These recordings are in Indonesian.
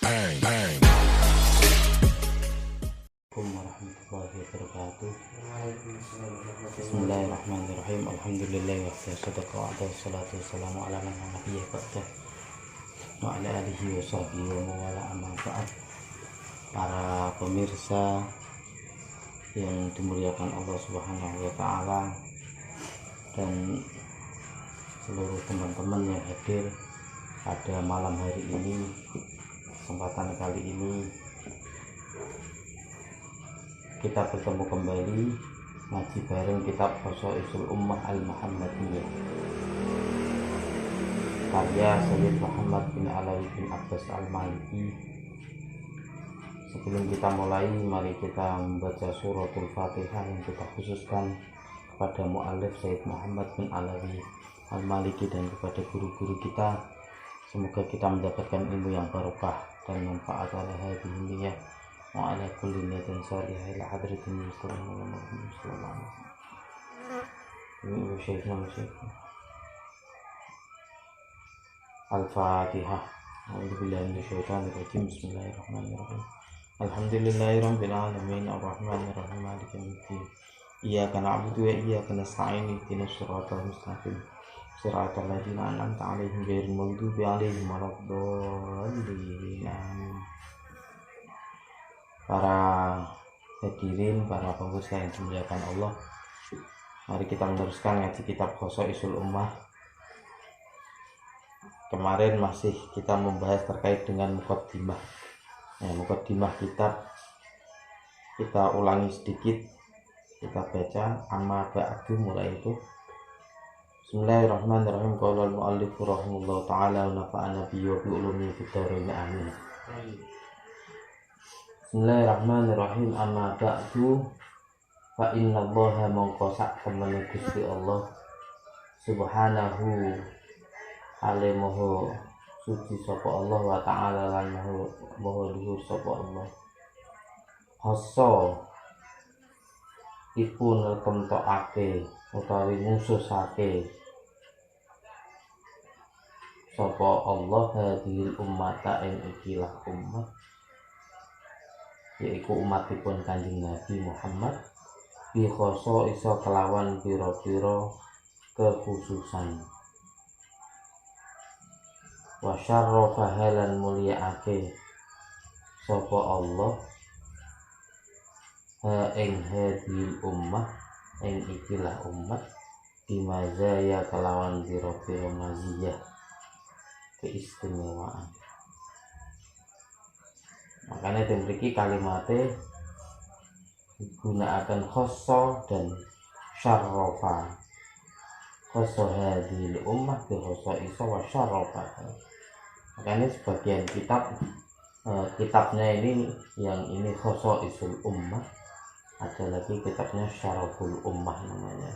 bang, bang. Assalamualaikum warahmatullahi wabarakatuh. Bismillahirrahmanirrahim. Alhamdulillah wa sadaqa wa salatu wassalamu ala man la nabiyya ba'dah wa ala alihi wa sahbihi wa mawala amma ba'd. Para pemirsa yang dimuliakan Allah Subhanahu wa taala dan seluruh teman-teman yang hadir pada malam hari ini, kesempatan kali ini kita bertemu kembali ngaji bareng kitab Khosaisul Ummah Al-Muhammadiyah karya Sayyid Muhammad bin Alawi bin Abbas Al-Maliki. Sebelum kita mulai, mari kita membaca suratul Fatihah yang kita khususkan kepada mu'allif Sayyid Muhammad bin Alawi Al-Maliki dan kepada guru-guru kita. Semoga kita mendapatkan ilmu yang barokah dan manfaat ala hadhihi niyah wa ala kulli niyatin salihah ila hadratin Mustafa sallallahu alaihi wasallam. Al-Fatihah. A'udzubillahi minasyaitonir rajim. Bismillahirrahmanirrahim. Alhamdulillahirabbil alamin arrahmanir rahim maliki yaumiddin. Iyyaka na'budu wa iyyaka nasta'in ihdinas siratal mustaqim siratal ladzina an'amta 'alaihim ghairil maghdubi 'alaihim waladdallin. Amin. Para hadirin, para pemirsa yang dimuliakan Allah, mari kita meneruskan ngaji kitab Khosaisul Ummah. Kemarin masih kita membahas terkait dengan muqaddimah. Muqaddimah kitab kita ulangi sedikit, kita baca amma ba'du, mulai itu. Bismillahirrahmanirrahim. Qala al-mu'allif rahimahullahu ta'ala wa nafa'ana bi wa bi ulumi fid dharain. Amin. Bismillahirrahmanirrahim. Amma ba'du, fa innallaha mongkosak temene Gusti Allah subhanahu alimuhu suci sapa Allah wa ta'ala lan maha luhur sapa Allah. Khassa iku nekemtokake utawi ngususake sapa Allah hadhil ummata ing ikilah umat, yaitu umatipun Kanjeng Nabi Muhammad, bi khoso iso kelawan pira-pira kekhususan, wa syarrafa halan mulyaake sapa Allah ing hadhil ummah ing ikilah umat, bimazaya kelawan pira-pira maziyah keistimewaan. Makanya demikian kalimatnya gunakan khosso dan syarrofa. Khosso hadhil ummah bi khosso isa wa syarrofa. Makanya sebagian kitabnya ini, yang ini khosso isul ummah, ada lagi kitabnya syarroful ummah namanya.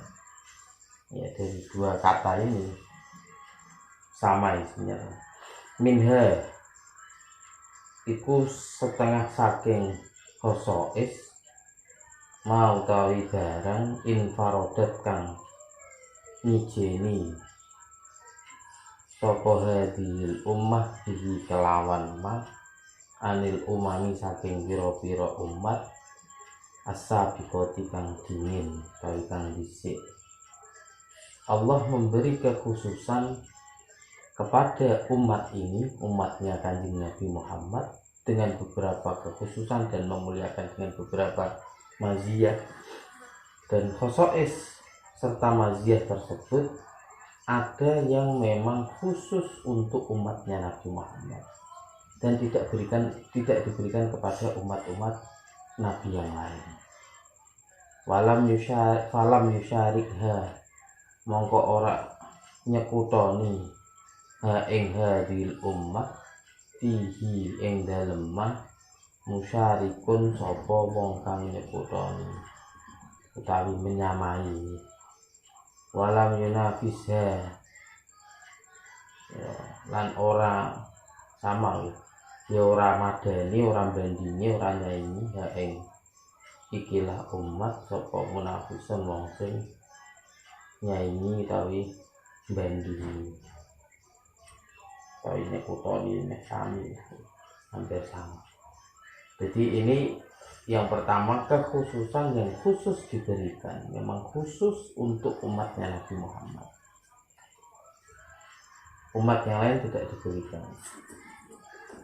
Ya, dari dua kata ini sama isinya. Minha iku setengah saking khosois mau tawi barang infarodat kang nijeni sapa hadhil ummah bihi kelawan ma anil umami saking pira-pira umat as-sabiqati kang dingin tawi kang dhisik. Allah memberi kekhususan kepada umat ini, umatnya Kanjeng Nabi Muhammad, dengan beberapa kekhususan dan memuliakan dengan beberapa maziyah. Dan khosois serta maziyah tersebut ada yang memang khusus untuk umatnya Nabi Muhammad dan tidak diberikan kepada umat-umat Nabi yang lain. Falam yusyarikha mongko ora nyekutoni ha ing hadhil ummah fihi ing dalem musyarikun sapa wong kang nyekutoni utawi menyamai. Walam yunafisha lan ora sama, ya ora madani, ora bandingi, ora nyaingi ha ing ikilah umat sapa munafisun wong sing nyaingi utawi bandingi. ini kutoni ini sami hampir sama. Jadi ini yang pertama, kekhususan yang khusus diberikan, memang khusus untuk umatnya Nabi Muhammad. Umat yang lain tidak diberikan.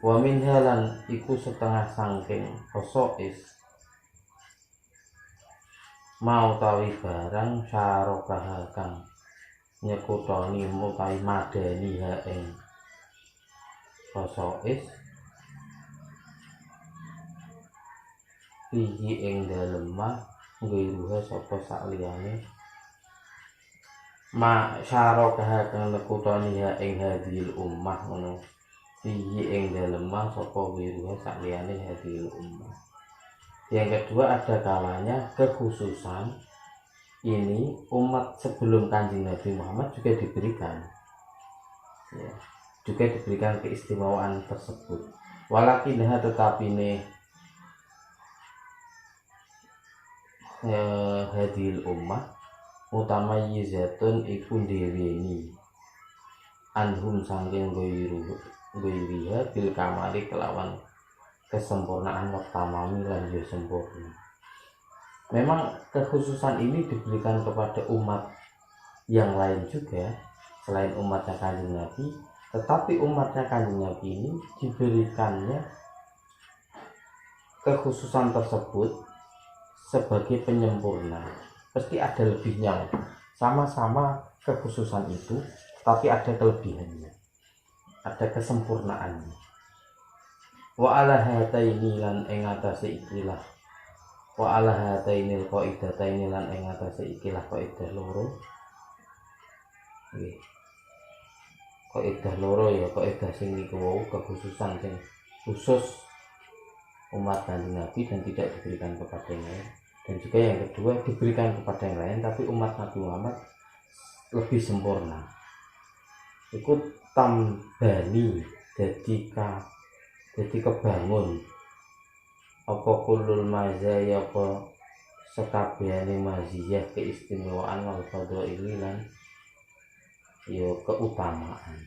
Wa min halan iku setengah sangking khosois mau tawi barang syarokah kang nyekutoni mutai madani ha ing khosois pihi ing dalem mah ngwiruha sapa sakliyane ma syarokah kang nekutoni ha ing hadil ummah ngono pihi ing dalem mah sapa wiruha sakliyane hadil ummah. Yang kedua, ada kalanya kekhususan ini umat sebelum Kanjeng Nabi Muhammad juga diberikan, ya, juga diberikan keistimewaan tersebut. Walakinha tetapi ini hadil ummah mutamayyizatun iku diweni anhum sangking goiriha bil kamari kelawan kesempurnaan waktamami lan ya sempurna. Memang kekhususan ini diberikan kepada umat yang lain juga selain umatnya Kanjeng Nabi, tetapi umatnya Kanjeng Nabi ini diberikannya kekhususan tersebut sebagai penyempurna. Pasti ada lebihnya, sama-sama kekhususan itu tapi ada kelebihannya, ada kesempurnaannya. Wa ala hataini lan ing atase ikilah wa ala hatainil qaidataini lan ing atase ikilah kaidah loro nggih kaidah loro ya kaidah sing niku wau kekhususan sing khusus umat Kanjeng Nabi dan tidak diberikan kepada yang lain, dan juga yang kedua diberikan kepada yang lain tapi umat Nabi Muhammad lebih sempurna. Ikut tambani jadi kebangun apa kulul mazaya apa sekabehane maziyah keistimewaan wal fadhaili lan ya keutamaan.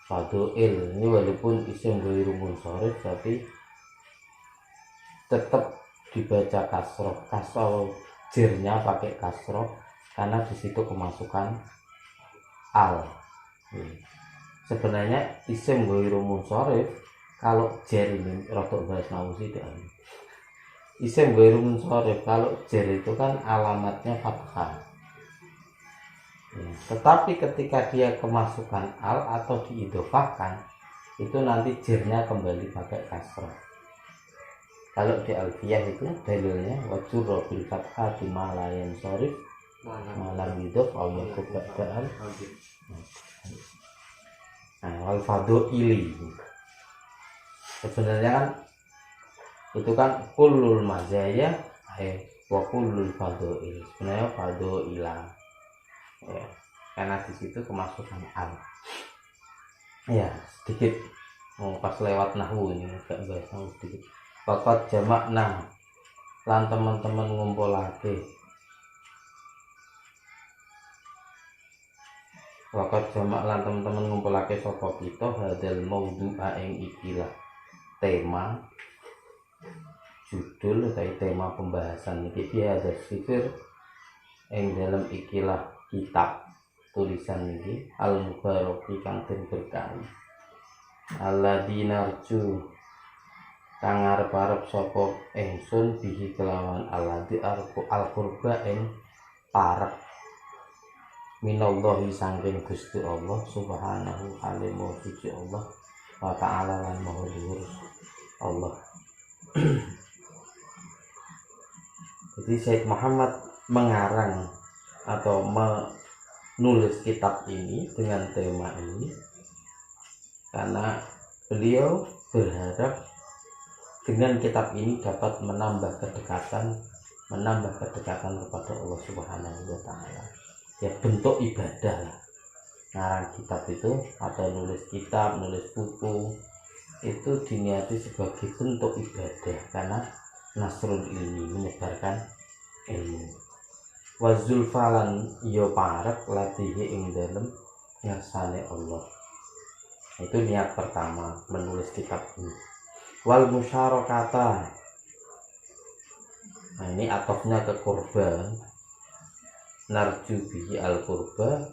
Fadhail ini walaupun isim ghairu munsharif tapi tetap dibaca kasroh jirnya pakai kasroh karena di situ kemasukan al. Sebenarnya isim ghairu munsharif kalau jar ini rotok bahas nahu tidak. Isim ghairu munsharif kalau jar itu kan alamatnya fathah. Tetapi ketika dia kemasukan al atau diidhofahkan itu nanti jarnya kembali pakai kasrah. Kalau di alfiyah itu dalilnya wajurra bil fathah di malayan sharif malam idhof au yakub ba'dal. Nah, wal fadhaili sebenarnya kan itu kan kullul mazaya wa kullul fadhail, sebenarnya fadhaila ya, karena di situ kemasukan al. Ya sedikit pas lewat nahwu ini agak bahas nahwu sedikit. Fakat jamakna lan teman-teman ngumpulake Wakat jamak lan teman-teman ngumpulake saka kita hadal maudhu'a ing ikilah tema judul utawi tema pembahasan iki ada sifir ing dalam ikilah kitab tulisan iki al mubaraki kang den berkahi alladzina arju kang arep-arep sapa ingsun bihi kelawan alladzi arku al-qurba ing parek minallahi sangking Gusti Allah subhanahu alimu suci Allah wa ta'ala lan maha dhuwur Allah. Jadi Syekh Muhammad mengarang atau menulis kitab ini dengan tema ini karena beliau berharap dengan kitab ini dapat menambah kedekatan kepada Allah Subhanahu wa ta'ala. Ya bentuk ibadah lah. Ngarang kitab itu atau nulis kitab, nulis buku itu diniati sebagai bentuk ibadah karena nasrul ilmi, menyebarkan ilmu. wa zulfalan yo parek latihi ing dalem ngersane Allah. Itu niat pertama menulis kitab ini. Wal musyarakata, nah ini atofnya ke kurban, narju bihi al kurba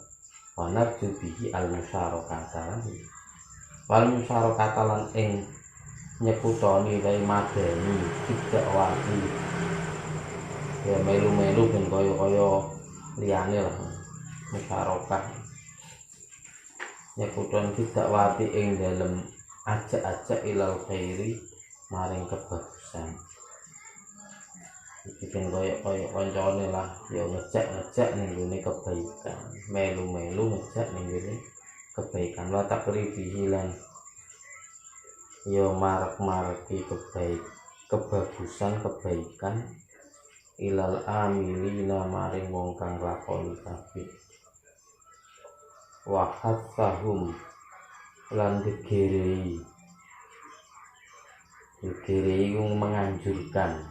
wa narju bihi al musyarakata. Wal musyarakata lan ing nyekutoni dari madani tidak wati ya melu-melu ben kaya-kaya liyane lah musyarakah nyekuton tidak wati ing dalem ajak-ajak ilal khairi maring kebagusan. Bikin koyok-koyok koncone lah ya ngejak-ngejak ning gone kebaikan, melu-melu ngejak ning gone kebaikan. Wa takribihi lan ya marek-mareki kebagusan kebaikan ilal amilina maring wong kang lakoni kabeh. Wa hatsahum lan digerei menganjurkan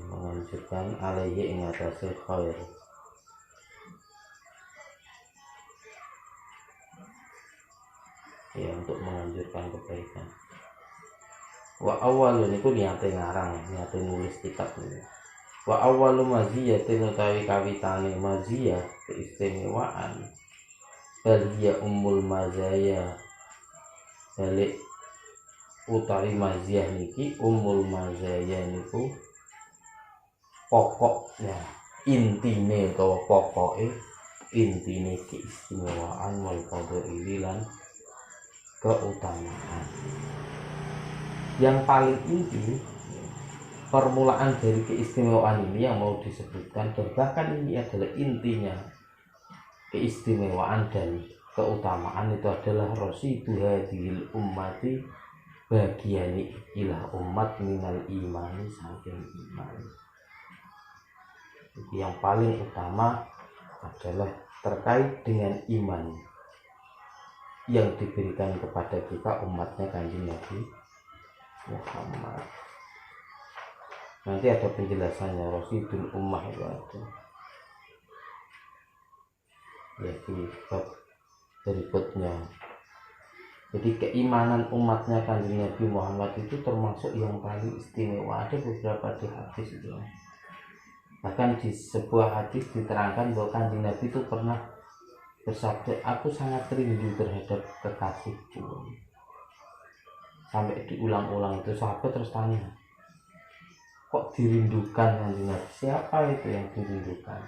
menganjurkan alaihi ing atase khair. Ya untuk menganjurkan kebaikan. Wa awalun itu niate ngarang, niate nulis kitab ini. Wa awalu maziyatin utawi kawitane maziyah keistimewaan balia ummul mazaya balik utawi maziyah niki ummul mazaya niku pokoknya intine utawa pokoke intine keistimewaan wal fadhili lan keutamaan. Yang paling inti permulaan dari keistimewaan ini yang mau disebutkan, dan bahkan ini adalah intinya keistimewaan dan keutamaan itu adalah rasidu hadhil ummati bagiani ilah umat minal imani saking iman. Yang paling utama adalah terkait dengan iman yang diberikan kepada kita umatnya Kanjeng Nabi Muhammad. Nanti ada penjelasannya Rasidul Ummah itu ada. Ya di bab berikutnya. Jadi keimanan umatnya Kanjeng Nabi Muhammad itu termasuk yang paling istimewa. Ada beberapa di hadis itu. Bahkan di sebuah hadis diterangkan bahwa Kanjeng Nabi itu pernah bersabda, aku sangat rindu terhadap kekasihku. Sampai diulang-ulang itu sahabat terus tanya, kok dirindukan Kanjeng Nabi? Siapa itu yang dirindukan?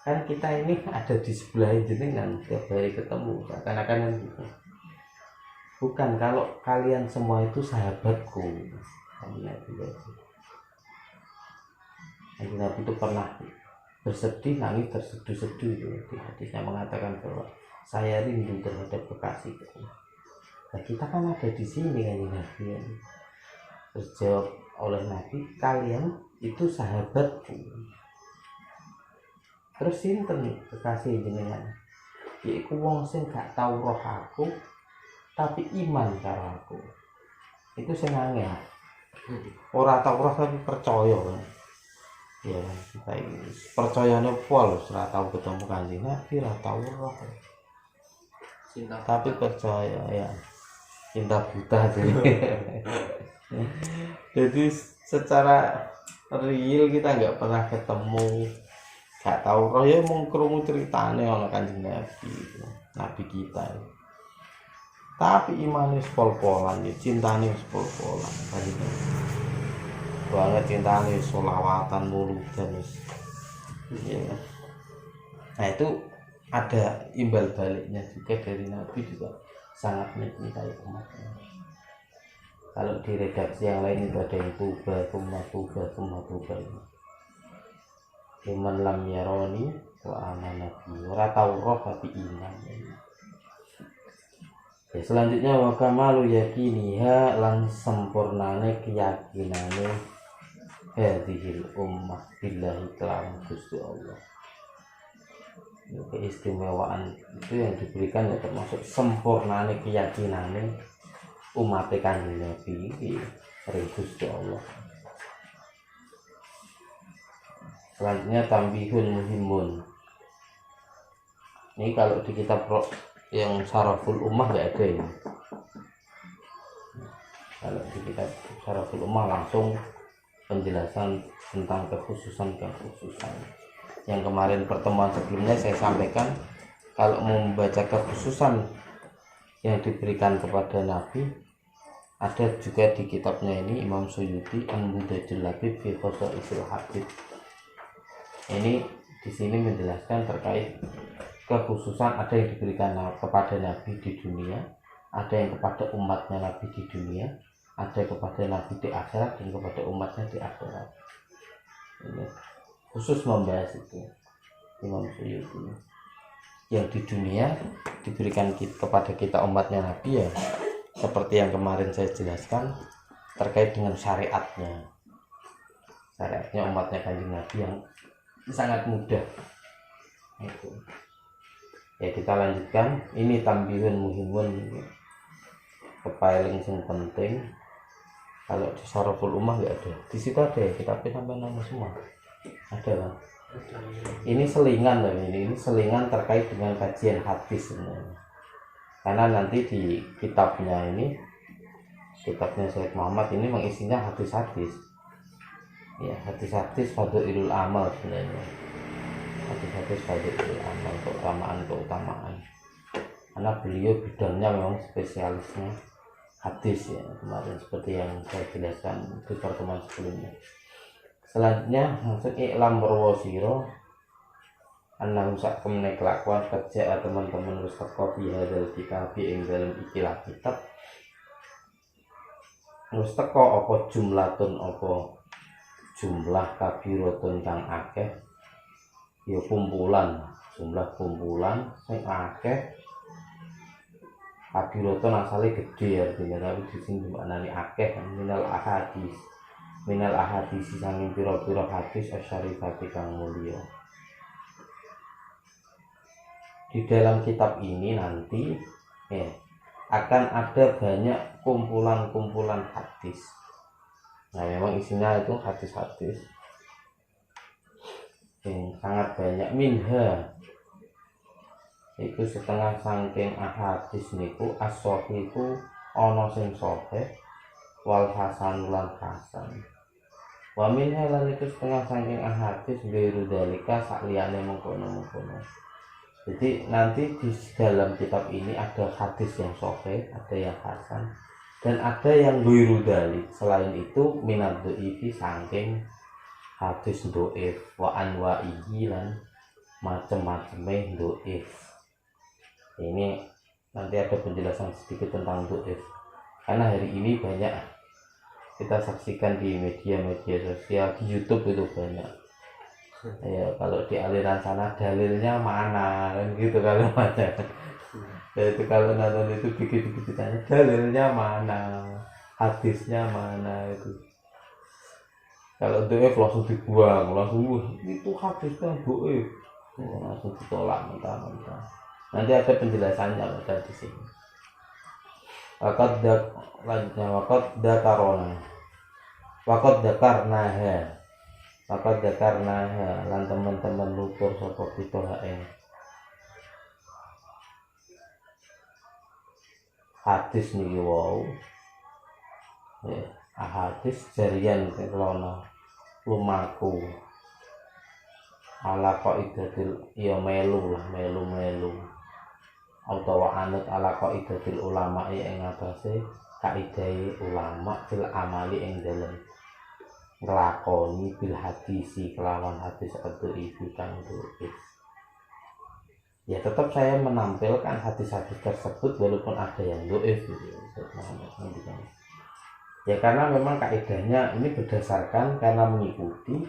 Kan kita ini ada di sebelah jenengan, tiap hari ketemu, seakan-akan gitu. Bukan, kalau kalian semua itu sahabatku. Kanjeng Nabi itu pernah bersedih, nangis, terseduh-seduh itu. Di hadisnya mengatakan bahwa saya rindu terhadap kekasihku. Nah kita kan ada di sini Kanjeng Nabi. Terus jawab oleh Nabi, kalian itu sahabatku. Terus sinten kekasih jenengan? Yaiku wong sing gak tau roh aku tapi iman karo aku. Itu sing angel. Ora tau roh tapi percaya. Ya, kita ini percayane pol, ora tau ketemu Kanjeng Nabi, ora tau roh. Cinta tapi percaya ya. Cinta buta jadi secara real kita nggak pernah ketemu, nggak tahu roh ya, mau krungu ceritane ana Kanjeng Nabi kita. Tapi imane pol-polan ya, cintane pol-polan banget, cintane sholawatan muludan ya. Nah itu ada imbal baliknya juga dari Nabi juga sangat mencintai umatnya. Kalau di redaksi yang lain itu ada yang tuba, Iman lam yaroni wa amanabi. Ora tau roh tapi iman. Ya, selanjutnya wa kamalu yakiniha lan sempurnane keyakinane hadhil ummah billahi kelawan Gusti Allah. Keistimewaan itu yang diberikan ya termasuk sempurnane keyakinane umat Kanjeng Nabi ring Gusti Allah. Selanjutnya tambihun muhimun. Ini kalau di kitab yang Syaraful Ummah nggak ada ini. Kalau di kitab Syaraful Ummah langsung penjelasan tentang kekhususan. Yang kemarin pertemuan sebelumnya saya sampaikan, kalau membaca kekhususan yang diberikan kepada Nabi, ada juga di kitabnya ini Imam Suyuti An-Mudajjal Labib fi Khosaisil Habib. Ini di sini menjelaskan terkait kekhususan, ada yang diberikan kepada Nabi di dunia, ada yang kepada umatnya Nabi di dunia, ada kepada Nabi di akhirat, dan kepada umatnya di akhirat. Ini khusus membahas itu Imam Suyuti. Yang di dunia diberikan kepada kita umatnya Nabi, ya seperti yang kemarin saya jelaskan terkait dengan syariatnya umatnya Kanjeng Nabi yang sangat mudah itu. Ya kita lanjutkan. Ini tambihun muhimun, kepaling yang penting. Kalau di Syaraful Ummah nggak ada, di situ ada ya, kitabnya sampai nama semua ada kan? Ini selingan loh, ini selingan terkait dengan kajian hadis sebenarnya. Karena nanti di kitabnya Sayyid Muhammad ini mengisinya hadis-hadis. Ya, hadis-hadis fadhilul amal sebenarnya. Hadis-hadis fadhilul amal, keutamaan. Karena beliau bidangnya memang spesialisnya hadis ya, kemarin seperti yang saya jelaskan di pertemuan sebelumnya. Selanjutnya masuk iklam berwasiro annahu sakumne kelakuan kerja teman-teman wis teko fi hadzal kitab ing dalem ikilah kitab. Wis teko apa jumlatun, apa jumlah kabiratun kang akeh, ya jumlah kumpulan sing akeh. Kabiratun asale gede artinya, tapi di sini maknane akeh kan, minal ahadis sanging pira-pira hadis asyarifati kang mulya. Di dalam kitab ini nanti akan ada banyak kumpulan-kumpulan hadis. Nah memang isinya itu hadis-hadis yang sangat banyak. Minha itu setengah saking ahadis niku as-sahihu ana sing sahih, wal hasan lan hasan. Wa minha lan itu setengah saking ahadis biru dalika sakliyane mengkono-mengkono. Jadi nanti di dalam kitab ini ada hadis yang sahih, ada yang hasan, dan ada yang biru dalik. Selain itu minad dha'ifi saking hadis dhaif wa anwa'ihi lan macam-macamnya dhaif. Ini nanti ada penjelasan sedikit tentang dhaif. Karena hari ini banyak kita saksikan di media-media sosial, di YouTube itu banyak. Ya kalau di aliran sana dalilnya mana kan gitu, kalau ada ya itu kalau nonton itu begitu tanya dalilnya mana, hadisnya mana itu. Kalau dhaif langsung dibuang, langsung itu hadisnya dhaif, langsung ditolak mentah-mentah. Nanti ada penjelasannya ada di sini. Waqad dakarnaha lan teman-teman lutur sapa kita ing hadis niki wau. Ya, hadis jarian kelana lumaku ala qaidatil ya melu utawa anut ala qaidatil ulama ing atase kaidah ulama fil amali ing dalem nglakoni bil hadisi kelawan hadis ad-dhaifi kang dhaif. Ya tetap saya menampilkan hadis-hadis tersebut walaupun ada yang dhaif gitu. Ya karena memang kaidahnya ini berdasarkan karena mengikuti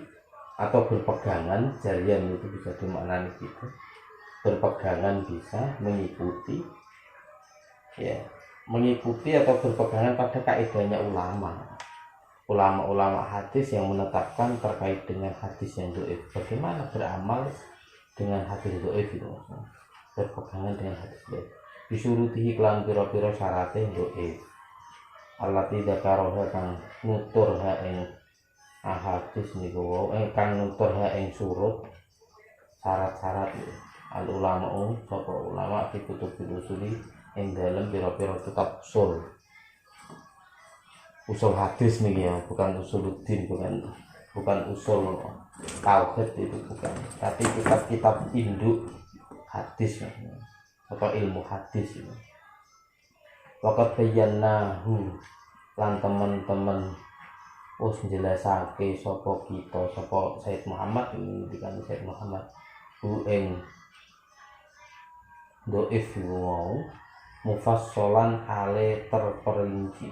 atau berpegangan, jarian itu bisa dimaknani gitu. Berpegangan bisa mengikuti, ya mengikuti atau berpegangan pada kaidahnya ulama hadis yang menetapkan terkait dengan hadis yang dhaif. Bagaimana beramal dengan hadis dhaif itu? Berpegangan dengan hadis dhaif. Disurutihi kelan pira-pira syaratnya dhaif. Allah tidak karoha kang nutur ing hadis niku wau ingkang nutur ing surut syarat-syarat al ulama sapa ulama fi kutubil usuli ing dalem pira-pira kitab usul hadis niki ya, bukan usuluddin, bukan usul tauhid, itu bukan, tapi kitab-kitab induk hadis atau ilmu hadis itu. Waqat bayyanahu lan teman-teman wis njelasake sapa kita, sapa Said Muhammad, ngendikan Said Muhammad ing dhaif wau mufassalan hale terperinci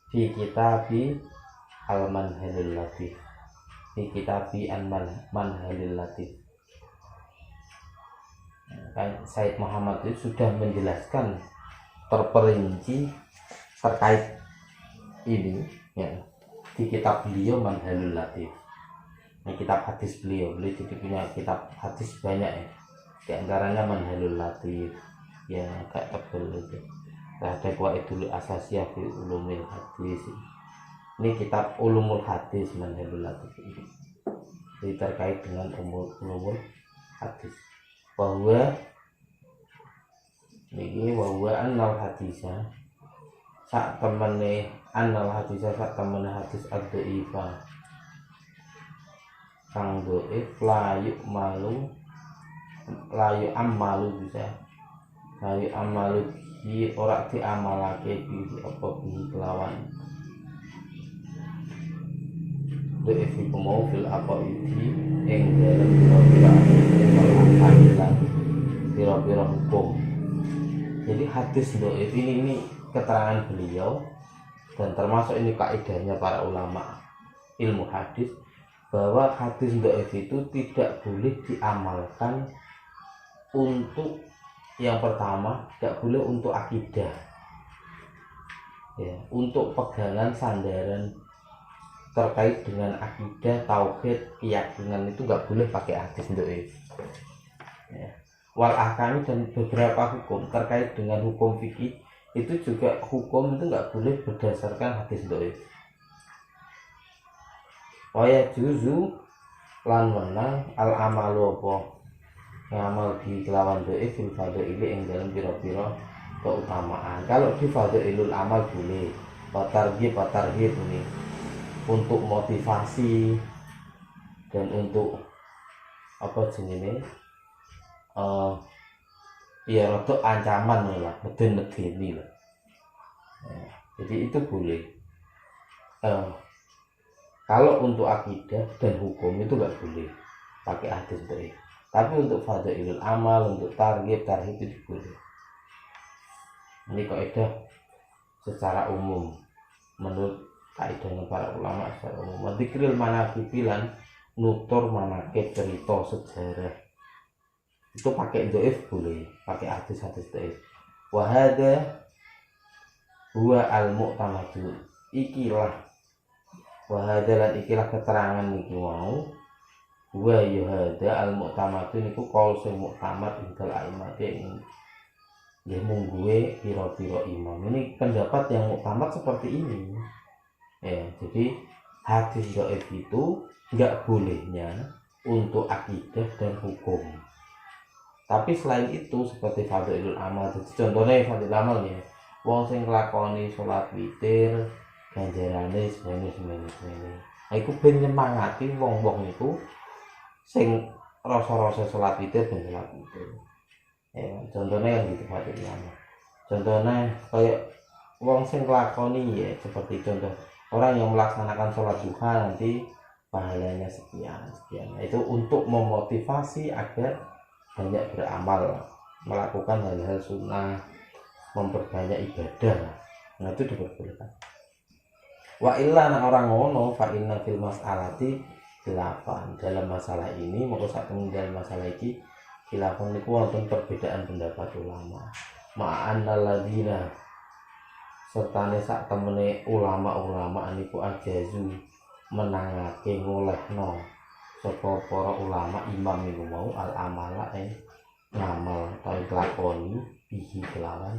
fi kitabi al-manhalil latif, fi kitabi al-manhalil latif. Kan Said Muhammad itu sudah menjelaskan terperinci terkait ini ya di kitab beliau Manhalul Latif. Ini kitab hadis beliau jadi punya kitab hadis banyak ya, di antaranya Manhalul Latif ya, kayak tebel itu. Ada Qawaidul Asasiyah fi Ulumul Hadis. Ini kitab Ulumul Hadis Manhalul Latif ini. Jadi terkait dengan ulumul hadis. Bahwa niki bahwa annal hadisah sak temene hadis ad-dhaifa kang dhaif layu amalu bisa layu amalu ki ora diamalake bi apa bi kelawan dhaif iku mau fil aqaidi ing dalem pira-pira hukum. Jadi hadis dhaif ini keterangan beliau, dan termasuk ini kaidahnya para ulama ilmu hadis, bahwa hadis dhaif itu tidak boleh diamalkan untuk yang pertama, tidak boleh untuk akidah ya, untuk pegangan sandaran terkait dengan akidah, tauhid, keyakinan itu nggak boleh pakai hadis dhaif ya. Wal ahkam dan beberapa hukum terkait dengan hukum fikih itu juga hukum itu nggak boleh berdasarkan hadis dhaif. Waya juzu lan menang al amalu apa ngamal di kelawan dhaif fil fadhaili ing dalam pira-pira keutamaan. Kalau di fadhailul amal boleh, patarghib ini untuk motivasi dan untuk apa jenenge ya untuk ancaman lah, medeni lah. Jadi itu boleh. Kalau untuk akidah dan hukum itu nggak boleh pakai hadis dhaif. Tapi untuk fadhailul amal, untuk targhib itu boleh. Ini kaidah secara umum menurut kaidahnya para ulama secara umum. Dzikril manaqibilan nutur manaqib cerita sejarah itu pakai dhaif boleh, pakai hadis-hadis dhaif. Wa hadza huwa al-mu'tamadu. Ikilah wa hadza lan ikilah keterangan niki mau. Wa yuhadza al-mu'tamadu niku qaul sing mu'tamad indal aimati nggih mungguhe pira-pira imam. Ini pendapat yang mu'tamad seperti ini. Ya, jadi hadis dhaif itu enggak bolehnya untuk akidah dan hukum. Tapi selain itu seperti fadhailul amal, jadi contohnya fadhailul amal ya, wong sing nglakoni salat witir ganjarane semene. Nah iku ben nyemangati wong-wong niku sing rasa-rasa salat witir ben salat witir. Ya, contohnya yang gitu fadhailul amal. Contohnya kayak wong sing nglakoni ya, seperti contoh orang yang melaksanakan salat duha nanti pahalanya sekian. Nah, itu untuk memotivasi agar banyak beramal, melakukan hal-hal sunnah, memperbanyak ibadah. Nah itu diperbolehkan. Wa illa na orang ngono fa inna fil mas'alati khilafan. Dalam masalah ini, maka saat dalam masalah ini khilafan niku wonten perbedaan pendapat ulama. Ma'annal ladina sertane sak temene ulama-ulama niku ajazu menangake ngolehno sapa para ulama imam niku mau al amala ngamal utawi lakoni bihi kelawan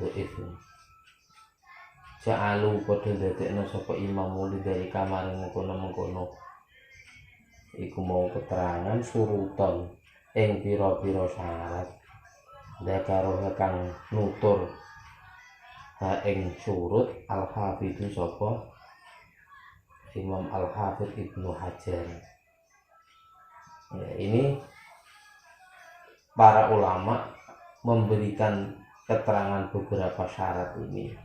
dhaif. ja'alu padha dadekno sapa imam muli dari kamar mengkono-mengkono iku mau keterangan suruton ing pira-pira syarat dakaro kang nutur ha ing surut al-hafidhu sapa Imam Al-Hafidh Ibnu Hajar. Ya, ini para ulama memberikan keterangan beberapa syarat ini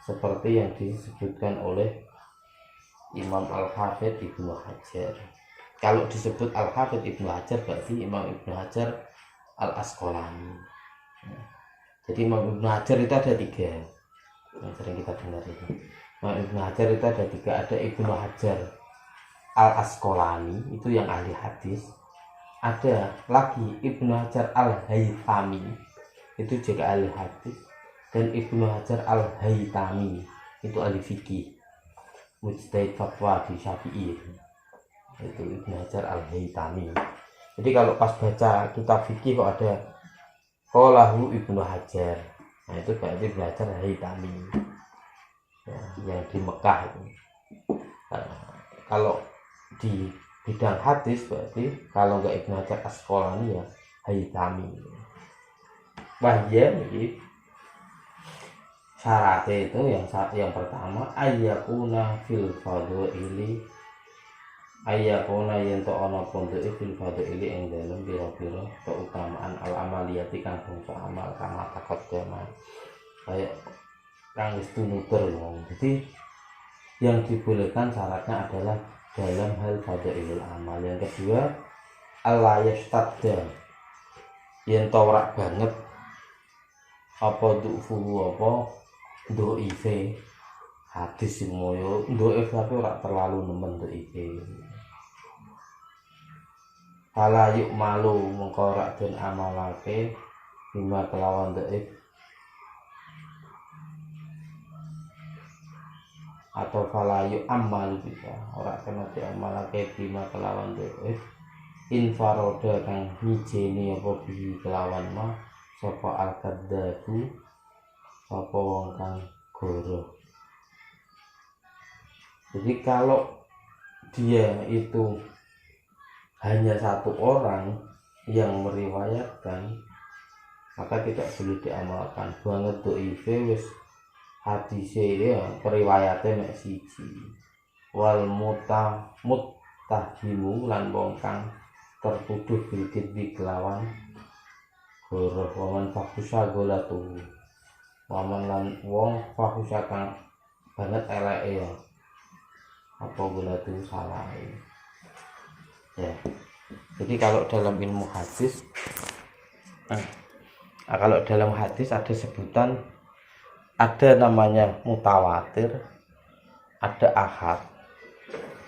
seperti yang disebutkan oleh Imam Al-Hafidh Ibnu Hajar. Kalau disebut Al-Hafidh Ibnu Hajar berarti Imam Ibnu Hajar Al-Asqalani. Ya. Jadi Imam Ibnu Hajar itu ada 3 yang sering kita dengar ini. Imam Ibnu Hajar itu ada 3, ada Ibnu Hajar Al-Asqalani itu yang ahli hadis, ada lagi Ibnu Hajar Al-Haythami itu juga ahli hadis, dan Ibnu Hajar Al-Haytami itu ahli fikih mujtahid fatwa di Syafi'i itu Ibnu Hajar Al-Haytami. Jadi kalau pas baca kitab fikih kok ada qalahu Ibnu Hajar, nah itu berarti Ibnu Hajar Al-Haytami ya, yang di Mekah itu. Kalau di bidang hadis berarti kalau enggak Ibnu Hajar Asqalani ya Haytami. Wahya ini syaratnya itu yang pertama ayyakuna fil fadhili ayyakuna yen to ana pondhoke fil fadhili ing dalem pira-pira keutamaan al amaliyati kang bangsa amal kama takot jamaah kayak kang wis tunutur lho. Jadi yang dibolehkan syaratnya adalah dalam hal fadhilul amal. Yang kedua Allah yastadda yen to ora banget apa dufu apa doife hadis moyo doif tapi ora terlalu nemen doife. Kala yuk malu mengko ora den amalake bima kelawan doif atau falayu amal bisa ora kena diamalake bima kelawan doif infaroda kang mijeni apa bi kelawan ma sapa al-kadzabu sapa wong kang goro. Jadi kalau dia itu hanya 1 orang yang meriwayatkan maka tidak boleh diamalkan banget doife wis hadise ya periwayate mek siji wal muttahimu lan wong kang tertuduh bilkit kelawan goroh waman fakusha golatu waman lan wong fakusha kang banget eleke ya apa golatu salah ya. Jadi kalau dalam ilmu hadis kalau dalam hadis ada sebutan, ada namanya mutawatir, ada ahad.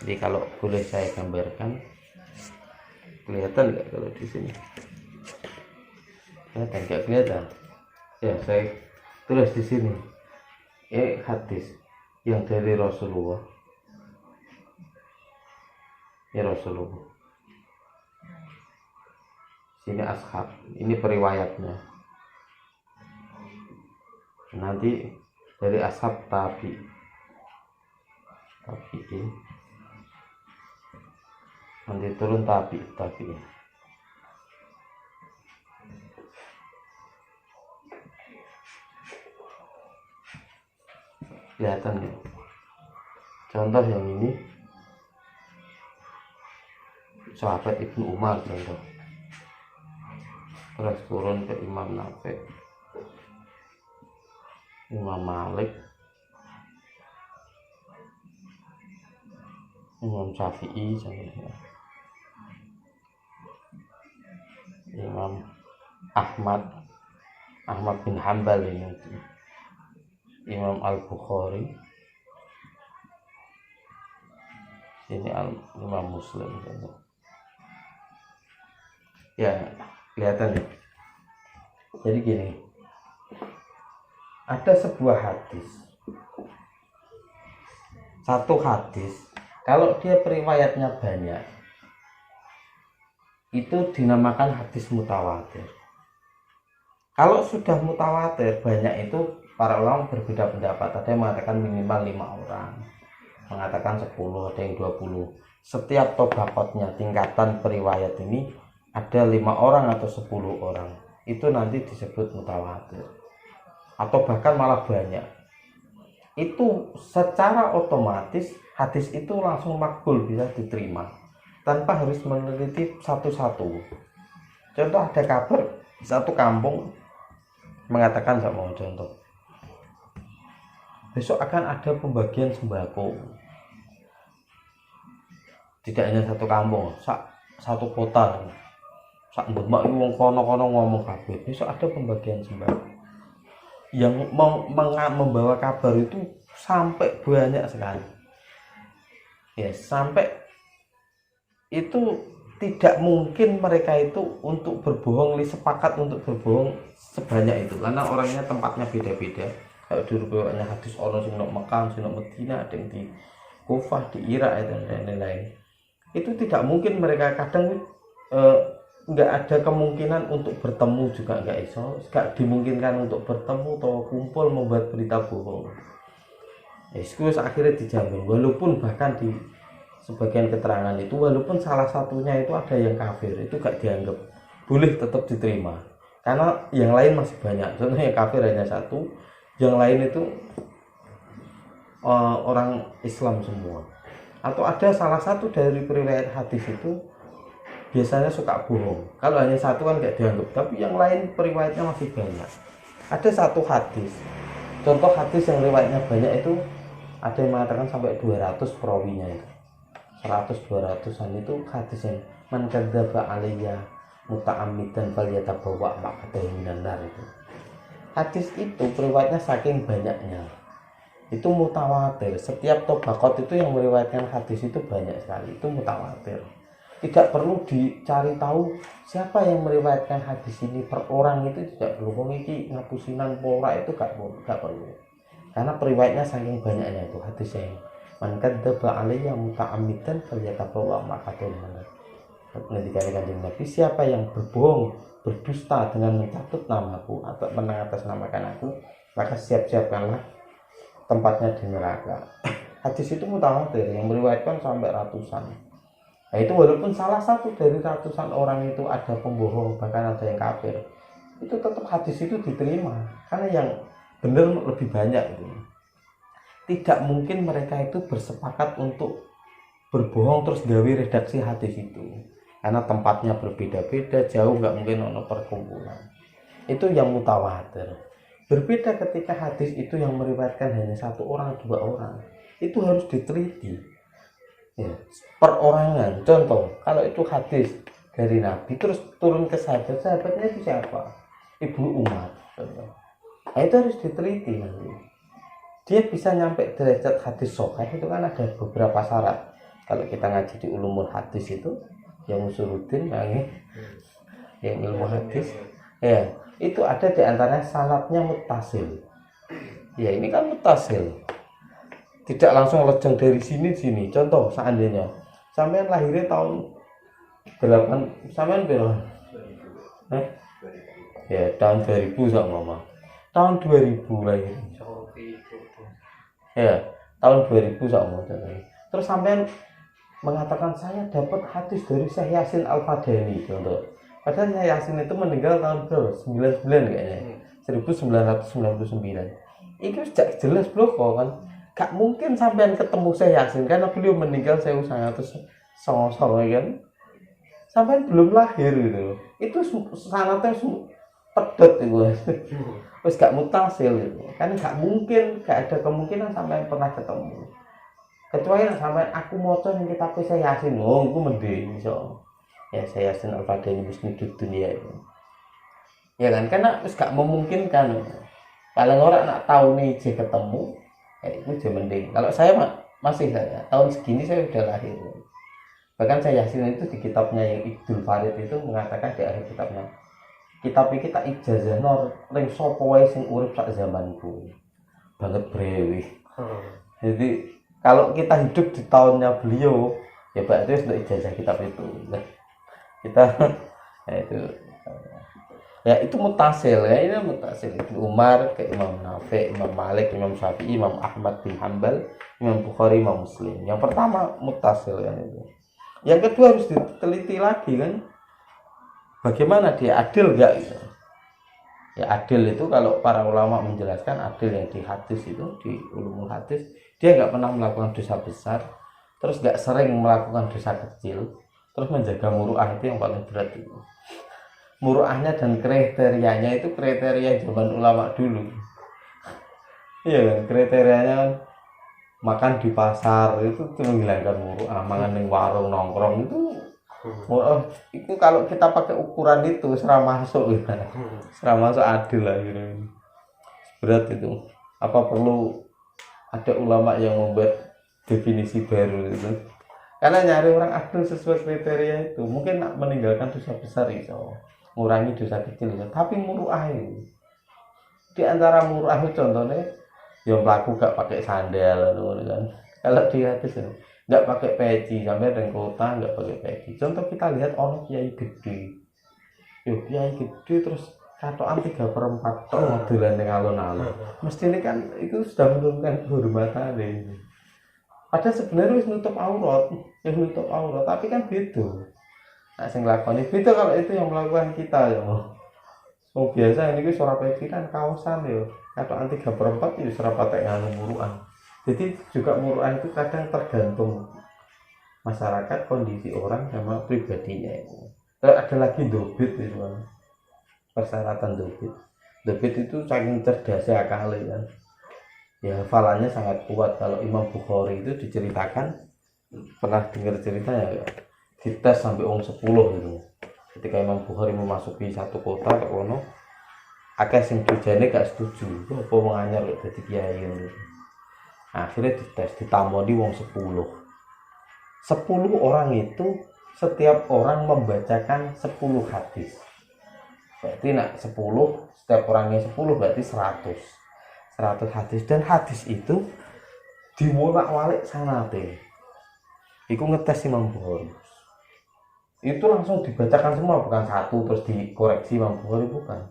Jadi kalau boleh saya gambarkan, kelihatan nggak kalau di sini? Kelihatan nggak kelihatan? Ya saya tulis di sini. Hadis yang dari Rasulullah. Ya Rasulullah. Sini ashab. Ini periwayatnya. Nanti dari ashab tabi'in nanti turun tabi'in kelihatan ya. Contoh yang ini sahabat Ibnu Umar contoh, terus turun ke Imam Nafi, Imam Malik, Imam Syafi'i, Imam Ahmad bin Hanbal ini, Imam Al-Bukhari, ini Imam Muslim contoh. Ya kelihatan ya. Jadi gini, ada sebuah hadis, satu hadis kalau dia periwayatnya banyak itu dinamakan hadis mutawatir. Kalau sudah mutawatir banyak itu para ulama berbeda pendapat. Ada yang mengatakan minimal 5 orang, mengatakan 10, ada yang 20. Setiap tobaqotnya tingkatan periwayat ini ada 5 orang atau 10 orang, itu nanti disebut mutawatir, atau bahkan malah banyak. Itu secara otomatis hadis itu langsung makbul, bisa diterima tanpa harus meneliti satu-satu. Contoh, ada kabar di satu kampung mengatakan, saya mau contoh, besok akan ada pembagian sembako. Tidak hanya satu kampung, satu kota. Sak mbak wong kono-kono ngomong kabeh, besok ada pembagian sembako. Yang membawa kabar itu sampai banyak sekali. Ya, sampai itu tidak mungkin mereka itu untuk berbohong, sepakat untuk berbohong sebanyak itu, karena orangnya tempatnya beda-beda. Kalau dulu bawanya hadis orang sing nok Mekah, sing nok Madinah, ada yang di Kufah, di Irak dan lain-lain. Itu tidak mungkin mereka, kadang nggak ada kemungkinan untuk bertemu juga, nggak nggak dimungkinkan untuk bertemu atau kumpul membuat berita bohong. Terus akhirnya dijamin, walaupun bahkan di sebagian keterangan itu, walaupun salah satunya itu ada yang kafir, itu gak dianggap, boleh tetap diterima, karena yang lain masih banyak. Contohnya kafir hanya satu, yang lain itu orang Islam semua. Atau ada salah satu dari periwayat hadis itu biasanya suka bohong, kalau hanya satu kan gak dianggap, tapi yang lain periwayatnya masih banyak. Ada satu hadis, contoh hadis yang riwayatnya banyak itu, ada yang mengatakan sampai 200 perawinya itu, 100-200an itu hadis yang man kadzdzaba alayya muta'ammidan falyatabawwa maq'adahu minan nar itu. Hadis itu periwayatnya saking banyaknya, itu mutawatir. Setiap tobaqot itu yang meriwayatkan hadis itu banyak sekali, itu mutawatir. Tidak perlu dicari tahu siapa yang meriwayatkan hadis ini per orang, itu tidak perlu. Wong iki ngapusinan pora itu gak perlu. Karena periwayatnya saking banyaknya itu hadis yang man kadzdzaba alayya muta'ammidan falyatabawwa maq'adahu minan nar. Nanti kanjeng Nabi, siapa yang berbohong, berdusta dengan mencatut namaku atau mengatasnamakan aku, maka siap-siapkanlah tempatnya di neraka. Hadis itu mutawatir, yang meriwayatkan sampai ratusan. Nah, itu walaupun salah satu dari ratusan orang itu ada pembohong, bahkan ada yang kafir, itu tetap hadis itu diterima, karena yang benar lebih banyak itu. Tidak mungkin mereka itu bersepakat untuk berbohong terus gawe redaksi hadis itu, karena tempatnya berbeda-beda, jauh, nggak mungkin ono perkumpulan. Itu yang mutawatir. Berbeda ketika hadis itu yang meriwayatkan hanya satu orang, 2 orang, itu harus diteliti ya, perorangan. Contoh, kalau itu hadis dari Nabi terus turun ke sahabatnya itu siapa? Ibnu Umar. Nah, itu harus diteliti nanti. Dia bisa nyampe derajat hadis sahih itu kan ada beberapa syarat. Kalau kita ngaji di ulumul hadis itu, yang usuluddin, yang ilmu hadis, ya itu ada di antaranya sanadnya muttasil. Ya ini kan muttasil, tidak langsung lejeng dari sini. Contoh, seandainya sampean lahirnya tahun 8, sampean berapa? Ya tahun 2000 sama mama. Tahun 2000 lahir. Ya, tahun 2000 sama mama. Terus sampean mengatakan saya dapat hadis dari Syekh Yasin Al-Fadani, contoh. Padahal Syekh Yasin itu meninggal tahun berapa? 99 kayaknya. 1999. Itu sudah jelas blok kan. Gak mungkin sampean ketemu Syekh Yasin karena beliau meninggal 1999 kan. Sampean belum lahir gitu. Itu sanatnya pedot itu. Wis gak mutasil gitu. Kan gak mungkin, gak ada kemungkinan sampean pernah ketemu. Kecuali sampean aku maca ning kitab Syekh Yasin, oh iku mending iso. Ya Syekh Yasin Al-Fadani Musnidud Dunya itu. Ya kan, karena wis gak memungkinkan. Paling orang nak tahu nih je ketemu, itu je mending. Kalau saya masih saya tahun segini saya sudah lahir. Bahkan saya Yasin itu di kitabnya yang Ibdul Farid itu mengatakan di akhir kitabnya, kitab iki tak ijazahno ring sapa wae sing urip sak zamanku. Banget brewi. Jadi kalau kita hidup di tahunnya beliau, ya berarti sudah ijazah kitab itu. Nah, kita itu. Ya itu mutasil ya, ini mutasil. Ibnu Umar ke Imam Nafi, Imam Malik, Imam Syafi'i, Imam Ahmad bin Hanbal, Imam Bukhari, Imam Muslim. Yang pertama mutasil kan itu. Yang kedua harus diteliti lagi kan, bagaimana dia adil enggak gitu. Ya adil itu kalau para ulama menjelaskan adil yang di hadis itu, di ulumul hadis, dia enggak pernah melakukan dosa besar, terus enggak sering melakukan dosa kecil, terus menjaga muru'ah, itu yang paling berat itu. Muru'ahnya dan kriterianya itu kriteria zaman ulama dulu. Iya kan, kriterianya kan makan di pasar itu menghilangkan muru'ah, makan di warung nongkrong itu muru'ah. Itu kalau kita pakai ukuran itu serah masuk gitu. Serah masuk adil lah gitu. Berat itu. Apa perlu ada ulama yang membuat definisi baru itu? Karena nyari orang adil sesuai kriteria itu mungkin meninggalkan dosa besar iso, ngurangi dosa kecil iso, tapi muru'ah itu. Di antara muru'ah itu contohnya yang pelaku gak pakai sandal kan. Kalau di hadis nggak pakai peci, sampai dari kota nggak pakai peci. Contoh kita lihat orang kiai gede, yuk kiai gede terus katoan 3/4 tok modelan yang alon-alon. Mesti ini kan itu sudah menurunkan kehormatan ini. Padahal sebenarnya harus nutup aurat, tapi kan beda. Nah, sing lakoni beda kalau itu yang melakukan kita ya. Oh biasa ini ora peci kan kaosan ya. Katoan 3/4 ya ora patek nganu muruan. Jadi juga muruan itu kadang tergantung masyarakat, kondisi orang sama pribadinya itu. Ada lagi dobit itu kan. Persyaratan dobit. Dobit itu saking cerdasnya akalnya kan. Ya hafalannya sangat kuat. Kalau Imam Bukhari itu diceritakan, pernah dengar ceritanya ya, dites sampai orang 10 gitu. Ketika Imam Bukhari memasuki satu kota ke kono, akeh sing tujane gak setuju. Apa wong anyar kok dadi kiai gitu. Akhirnya dites, ditamoni wong 10 orang itu setiap orang membacakan 10 hadis. Berarti nak 10, setiap orangnya 10 berarti 100 hadis, dan hadis itu diwolak-walik sanate. Iku ngetes Imam Bukhari. Itu langsung dibacakan semua, bukan satu terus dikoreksi Imam Bukhari, bukan.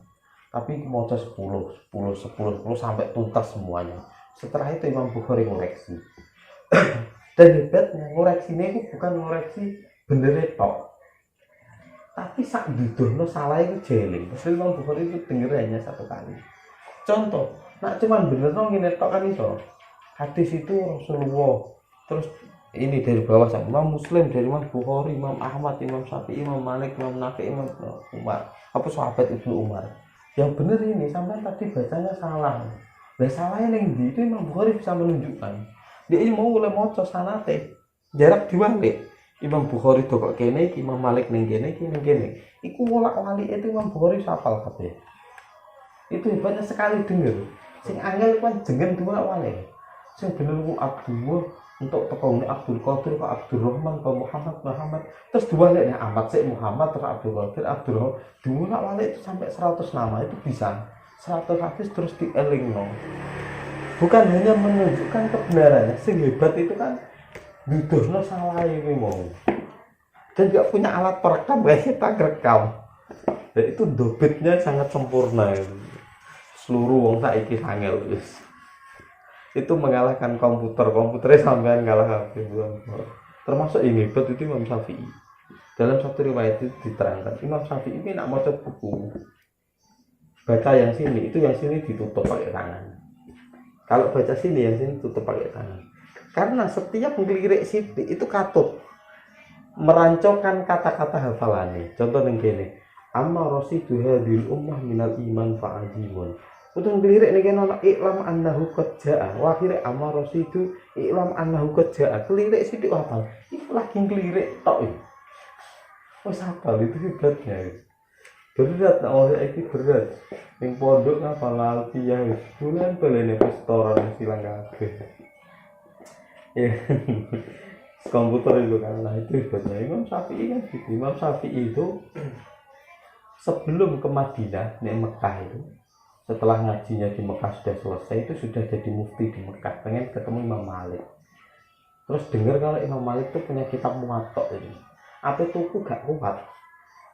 Tapi mau 10 sampai tuntas semuanya. Setelah itu Imam Bukhari ngoreksi. Dan hebatnya ngoreksinya itu bukan ngoreksi bener tok, tapi sak duduhno salah itu jeling. Terus Imam Bukhari itu denger hanya satu kali. Contoh, nak cuman bener ngene tok kan iso. Hadis itu Rasulullah. Terus ini dari bawah sampai Imam Muslim, dari Imam Bukhari, Imam Ahmad, Imam Syafi'i, Imam Malik, Imam Nafi, Imam Umar. Apa sahabat Ibnu Umar. Yang bener ini sampai tadi bacanya salah. Nah salahnya yang di itu Imam Bukhari bisa menunjukkan. Dia ini mau mulai maca sanate, jarak diwalik. Imam Bukhari itu kok kene, Imam Malik ning kene, ning kene. Iku wolak-walik itu Imam Bukhari hafal kabeh. Itu hebatnya sekali denger. Sing angel kan jengen diwalik. Sing bener ku Abdullah untuk tekone Abdul Qadir, Pak Abdul Rahman, Pak Muhammad. Terus diwalik nek Ahmad sik Muhammad, terus Abdul Qadir, Abdul Rahman. Diwalik itu sampai 100 nama itu bisa. 100 hadis terus dielingno. Bukan hanya menunjukkan kebenarannya, sing hebat itu kan nuduhno salah iki mau. Dan juga punya alat perekam kayak kita rekam. Dan itu dobitnya sangat sempurna itu. Seluruh wong saiki sangel wis. Itu mengalahkan komputernya sampean kalah kabeh. Termasuk ini hebat itu Imam Syafi'i. Dalam satu riwayat itu diterangkan Imam Syafi'i ini nak maca buku, baca yang sini, itu yang sini ditutup pakai tangan. Kalau baca sini, yang sini tutup pakai tangan. Karena setiap ngelirik sithik itu katut merancangkan kata-kata hafalannya. Contoh yang gini, amma rasidu hadhil ummah minal iman fa'azimun. Untuk ngelirik nih kena iklam annahu qad ja'a. Wa akhire amma rasidu iklam annahu qad ja'a. Kelirik sithik hafal. Itu lagi ngelirik tok. Wes hafal itu hebatnya. Berat, nah itu berat. Yang pondok ngapal alfiyah bulan balene restoran silang kabeh. Ya. Komputer itu kan, nah itu hebatnya Imam Syafi'i kan gitu. Imam Syafi'i itu sebelum ke Madinah, di Mekah itu, setelah ngajinya di Mekah sudah selesai, itu sudah jadi mufti di Mekah, pengen ketemu Imam Malik. Terus dengar kalau Imam Malik itu punya kitab Muwatta ini. Apa tuku gak kuat.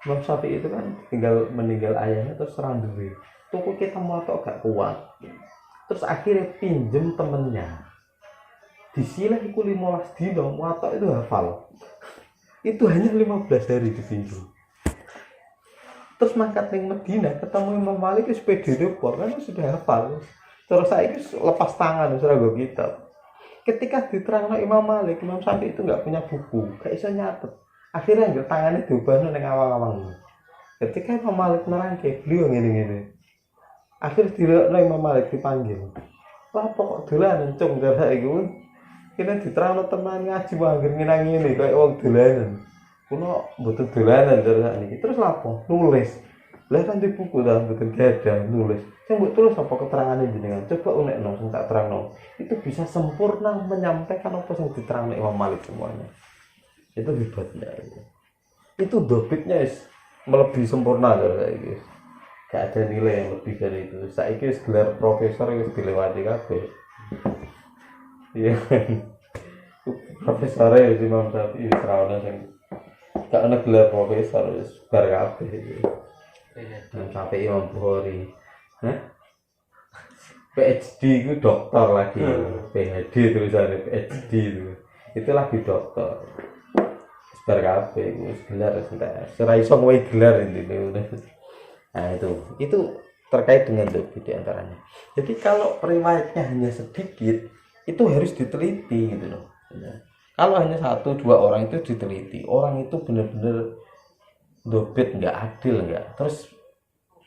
Imam Syafi'i itu kan tinggal meninggal ayahnya terus serang duwe. Tuku kita motor gak kuat. Terus akhirnya pinjem temennya. Disilah iku 15 dino, motor itu hafal. Itu hanya 15 hari dipinjam. Terus mangkat ning Medina ketemu Imam Malik wis pede depor kan sudah hafal. Terus saya lepas tangan wis ora nggo kitab. Ketika diterangno Imam Malik, Imam Syafi'i itu nggak punya buku, gak bisa nyatet. Akhirnya nggak tangannya diubahno ning awang-awang. Ketika Imam Malik nerangke, beliau ngene-ngene. Akhirnya dilokno Imam Malik dipanggil. Lah pokok dolanan cung cara iku. Kene diterangno teman ngaji wae ngene ngene kaya wong dolanan. Kulo mboten dolanan cara niki. Terus lapo? Nulis. Lah kan di buku dah mboten gadah nulis. Sing mbok tulis apa keterangane jenengan? Coba unekno sing tak terangno. Itu bisa sempurna menyampaikan apa yang diterangno Imam Malik semuanya. Itu hebatnya itu dobitnya melebihi sempurna cara iki. Gak ada nilai yang lebih dari itu. Saiki wis gelar profesor wis dilewati kabeh. Iya. Profesor ya Imam Syafi'i wis ra ono sing gak ono gelar profesor wis bar kabeh iki. Sampai Imam Bukhari. Hah? PhD itu dokter lagi. PhD tulisannya PhD itu. Itu lagi dokter. Bar kabeh wis gelar wis entek. Ora iso ngowe gelar intine. Nah itu terkait dengan dobit di antaranya. Jadi kalau riwayatnya hanya sedikit itu harus diteliti gitu loh. Ya. Kalau hanya 1-2 orang itu diteliti, orang itu benar-benar dobit nggak adil nggak, terus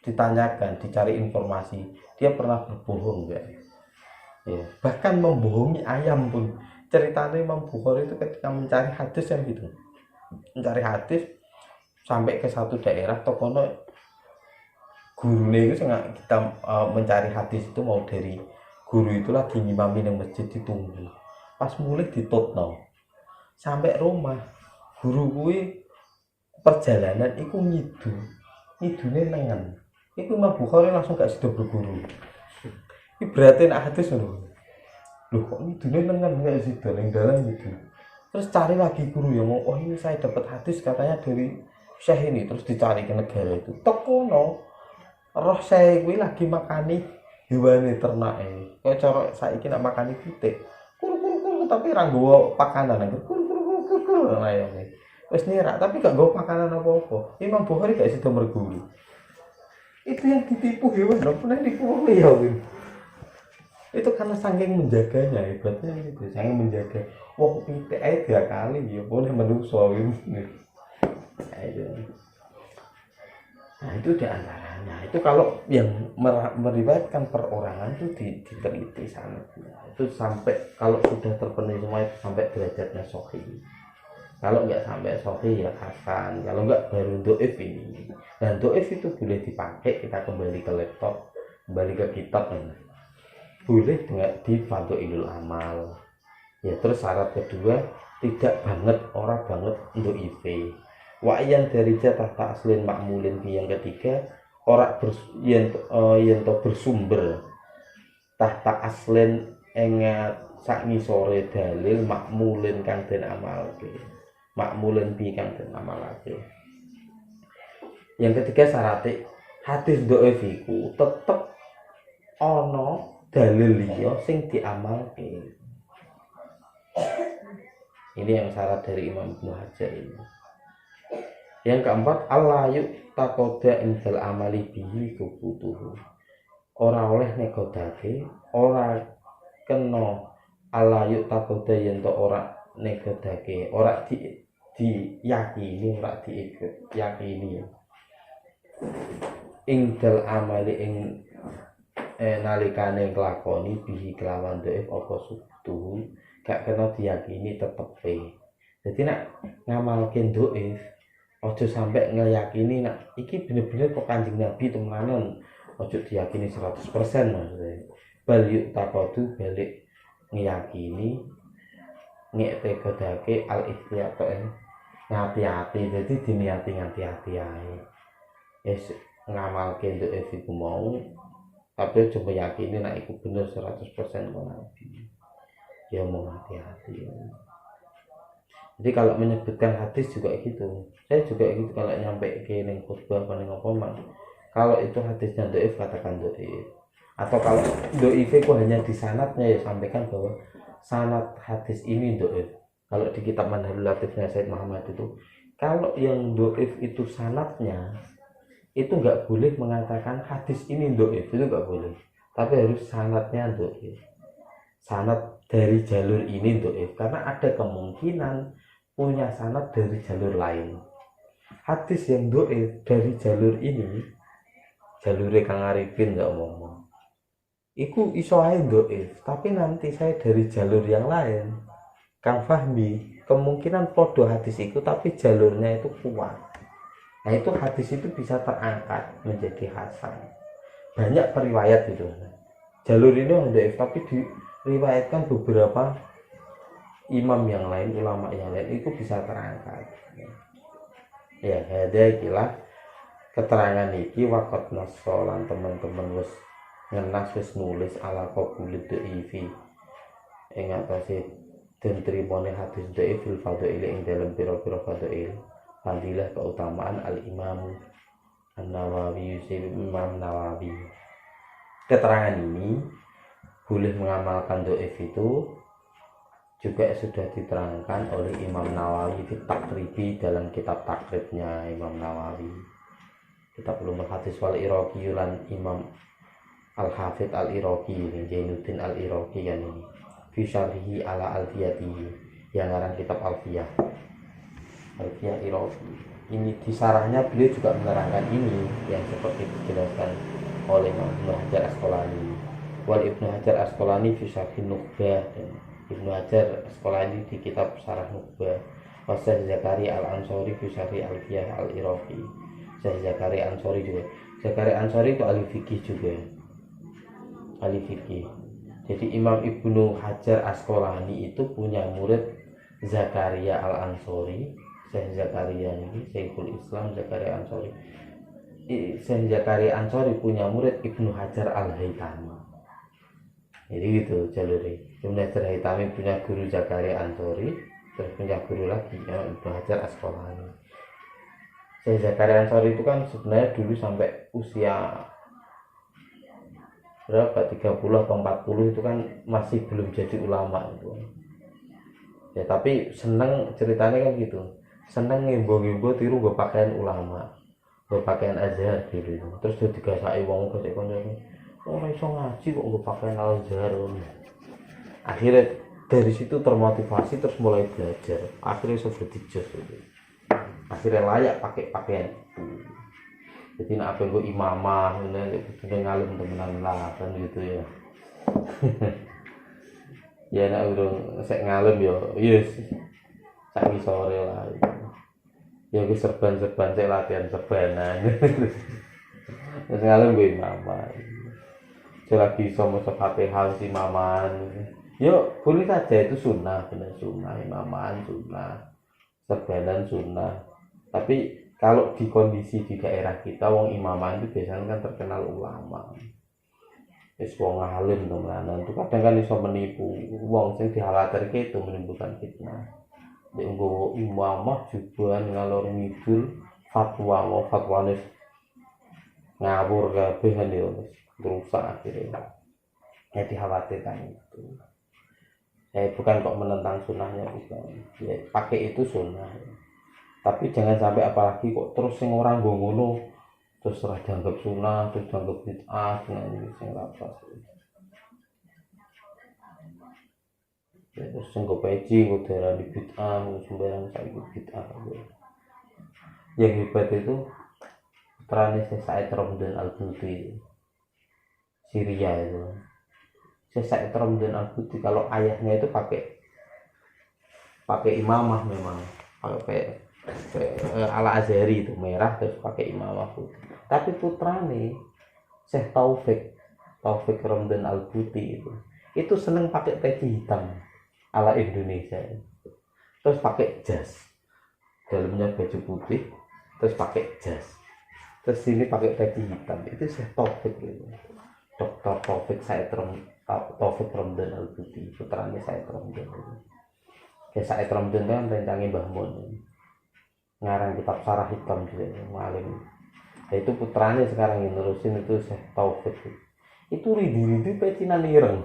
ditanyakan, dicari informasi, dia pernah berbohong nggak? Ya. Bahkan membohongi ayam pun. Ceritanya Imam Bukhari itu ketika mencari hadis yang gitu, mencari hadis sampai ke satu daerah tokono gurune itu kita mencari hadis itu mau dari guru itu lagi ngimami nang masjid ditunggu. Pas mulai ditutno. Sampai rumah guru kuwi perjalanan iku ngidune nengen. Iku Imam Bukhari langsung gak sida berguru. Iki berarti nek hadis lho. Loh kok ngidune nengen gak sida ning dalan gitu. Terus cari lagi guru yang mau, oh ini saya dapat hadis katanya dari Syekh ini, terus dicari ke negara itu. Tekono roh saya kuwi lagi makani hewane ternake. Kaya cara saiki nak makani pitik. Kur tapi ra nggawa pakanan. Kur ayane. Wis nirak tapi gak nggawa pakanan apa-apa. Imam Bukhari gak sida merguru. Itu yang ditipu hewan, pernah ditipu ya. Itu karena saking menjaganya, hebatnya gitu. Saking menjaga. Wong pitik ae 3 kali ya boleh menungso gitu. Nah itu di antaranya. Itu kalau yang meriwayatkan perorangan itu diteliti sanadnya. Itu sampai kalau sudah terpenuhi semua itu sampai derajatnya sahih. Kalau nggak sampai sahih ya hasan. Kalau nggak baru dhaif ini. Dan dhaif itu boleh dipakai, kita kembali ke laptop, kembali ke kitab ya. Boleh di Fadhailul Amal. Ya terus syarat kedua tidak banget, orang banget untuk IV. Wa'yan dari jatah ta'aslin makmulin bi yang ketiga ora yen to bersumber tahta aslin engat sak ngisore dalil makmulin kang den amalke. Makmulin bi kang den amalake. Yang ketiga syarat hadis dhaif iku tetep ana dalil liya sing diamalke. Ini yang syarat dari Imam Ibnu Hajar ini. Yang keempat, Allah yuk takoda indal amali bihi kubutuhu. Ora oleh negodake, ora kena Allah yuk takoda yen to ora negodake, ora diyakini, ora diyakini. Indal amali ing nalikane nglakoni bihi kelawan dhaif apa subutuhu, gak kena diyakini tetepe. Jadi nak ngamalke dhaif ojo sampai ngeyakini nak iki bener-bener kok Kanjeng Nabi temenan, ojo diyakini 100% maksudnya. Bal yuk takodu balik ngeyakini ngektegodake al-ikhtiyat ngati-hati, jadi diniati ngati-hati ae. Wis ngamalke nduk iku mau tapi ojo meyakini nak iku bener 100% kok Nabi. Ya mau hati-hati. Jadi kalau menyebutkan hadis juga gitu, saya juga gitu kalau nyampe ke neng khutbah apa neng apa mang, kalau itu hadisnya doif katakan doif, atau kalau doif itu hanya di sanatnya ya sampaikan bahwa sanat hadis ini doif. Kalau di kitab Manhajul Latifnya Said Muhammad itu, kalau yang doif itu sanatnya, itu nggak boleh mengatakan hadis ini doif, itu nggak boleh, tapi harus sanatnya doif, sanat dari jalur ini doif, karena ada kemungkinan punya sanad dari jalur lain. Hadis yang doif dari jalur ini, jalur Kang Arifin nggak ngomong, iku iso ae doif, tapi nanti saya dari jalur yang lain, Kang Fahmi, kemungkinan podo hadis itu tapi jalurnya itu kuat. Nah itu hadis itu bisa terangkat menjadi hasan. Banyak periwayat itu. Jalur ini yang doif tapi diriwayatkan beberapa imam yang lain, ulama yang lain itu bisa terangkat. Ya, ada gila keterangan iki wakot nasolan teman-teman wis ngenas wis nulis ala qabulit dhaifi. Ing atase den trimone hadis dhaif fil fadhail ing dalam pira-pira fadhail. Fadilah keutamaan al-Imam An-Nawawi, Imam Nawawi. Keterangan ini boleh mengamalkan dhaif itu juga sudah diterangkan oleh Imam Nawawi di Takribi dalam kitab takribnya Imam Nawawi, kitab Ulumul Hadis wal Iraqi lan Imam Al-Hafidh Al-Iraqi, Jainuddin Al-Iraqi kan ini fi syarhihi ala Alfiyatihi, yang ngarang kitab Alfiyah Iraqi. Ini di sarahnya beliau juga menerangkan ini yang seperti dijelaskan oleh Ibnu Hajar Asqalani. Wal Ibnu Hajar Asqalani fi Syarhin Nukhbah, dan Ibnu Hajar Asqalani di kitab Syarah Nukhbah. Syekh Zakaria Al-Ansori fi Syarhi Alfiyah Al-Iraqi. Syekh Zakaria Ansori juga. Zakaria Ansori itu ahli fikih juga. Ahli fikih. Jadi Imam Ibnu Hajar Asqalani itu punya murid Zakaria Al-Ansori. Syekh Zakaria ini Syekhul Islam Zakaria Ansori. Syekh Zakaria Ansori punya murid Ibnu Hajar Al-Haytami. Jadi gitu jalurnya. Ibnu Hajar Al-Haytami punya guru Zakaria Ansori, terus punya guru lagi Ibnu Hajar Asqalani. Syekh Zakaria Ansori itu kan sebenarnya dulu sampai usia berapa 30 atau 40 itu kan masih belum jadi ulama itu. Ya tapi seneng ceritanya kan gitu. Seneng ngimbo-ngimbo tiru gue pakaian ulama, gue pakaian Azhar gitu. Terus dia digasaki wong gak koncone. Ora iso ngaji kok gue pakaian Azhar. Akhirnya dari situ termotivasi terus mulai belajar. Akhirnya iso dadi jos gitu. Akhirnya layak pakai pakaian itu. Jadi nak apa gue imamah, udah ngalim temenan lah kan gitu ya. Ya nak udah saya ngalim yo, yes. Saiki sore lah. Ya gue serban-serban saya latihan serbanan. Terus ngalim gue imamah. Saya lagi sama Fatihah si imaman. Yo boleh saja itu sunnah, benar sunnah imaman sunnah, serbanan sunnah. Tapi kalau di kondisi di daerah kita wong imaman itu biasanya kan terkenal ulama. Wis wong alim temenan itu kadang kan iso menipu wong sing dikhawatirke itu menimbulkan fitnah. Nek nggo imamah jubahan ngalor ngidul fatwa fatwane ngawur kabeh kan yo rusak akhirnya. Ya dikhawatirkan itu. Saya bukan kok menentang sunnahnya bukan. Ya pakai itu sunnah. Tapi jangan sampai apalagi kok terus sing orang nggo ngono terus ora dianggap sunah, terus dianggap bid'ah dengan ini sing lapas. Ya terus sing go peci go darani bid'ah, sembarang saiki bid'ah. Yang hebat itu putranya Syekh Said Ramadan Al-Buti Syria itu. Syekh Said Ramadan Al-Buti kalau ayahnya itu pakai imamah memang, pakai ala Azhari itu merah terus pakai imamah putih. Tapi putrane Syekh Taufik Ramadan Al-Buti itu seneng pakai peci hitam ala Indonesia. Terus pakai jas. Dalamnya baju putih terus pakai jas. Terus sini pakai peci hitam. Itu Syekh Taufik itu. Dr. Taufik Ramadan Al-Buti, putrane Syekh Ramadan. Desa Etromden kan rencangi Mbah Mun ngarang kitab Sarah Hitam juga ngalim. Nah, itu putranya sekarang yang nerusin itu Syekh Taufik. Itu ridi-ridi pecinan ireng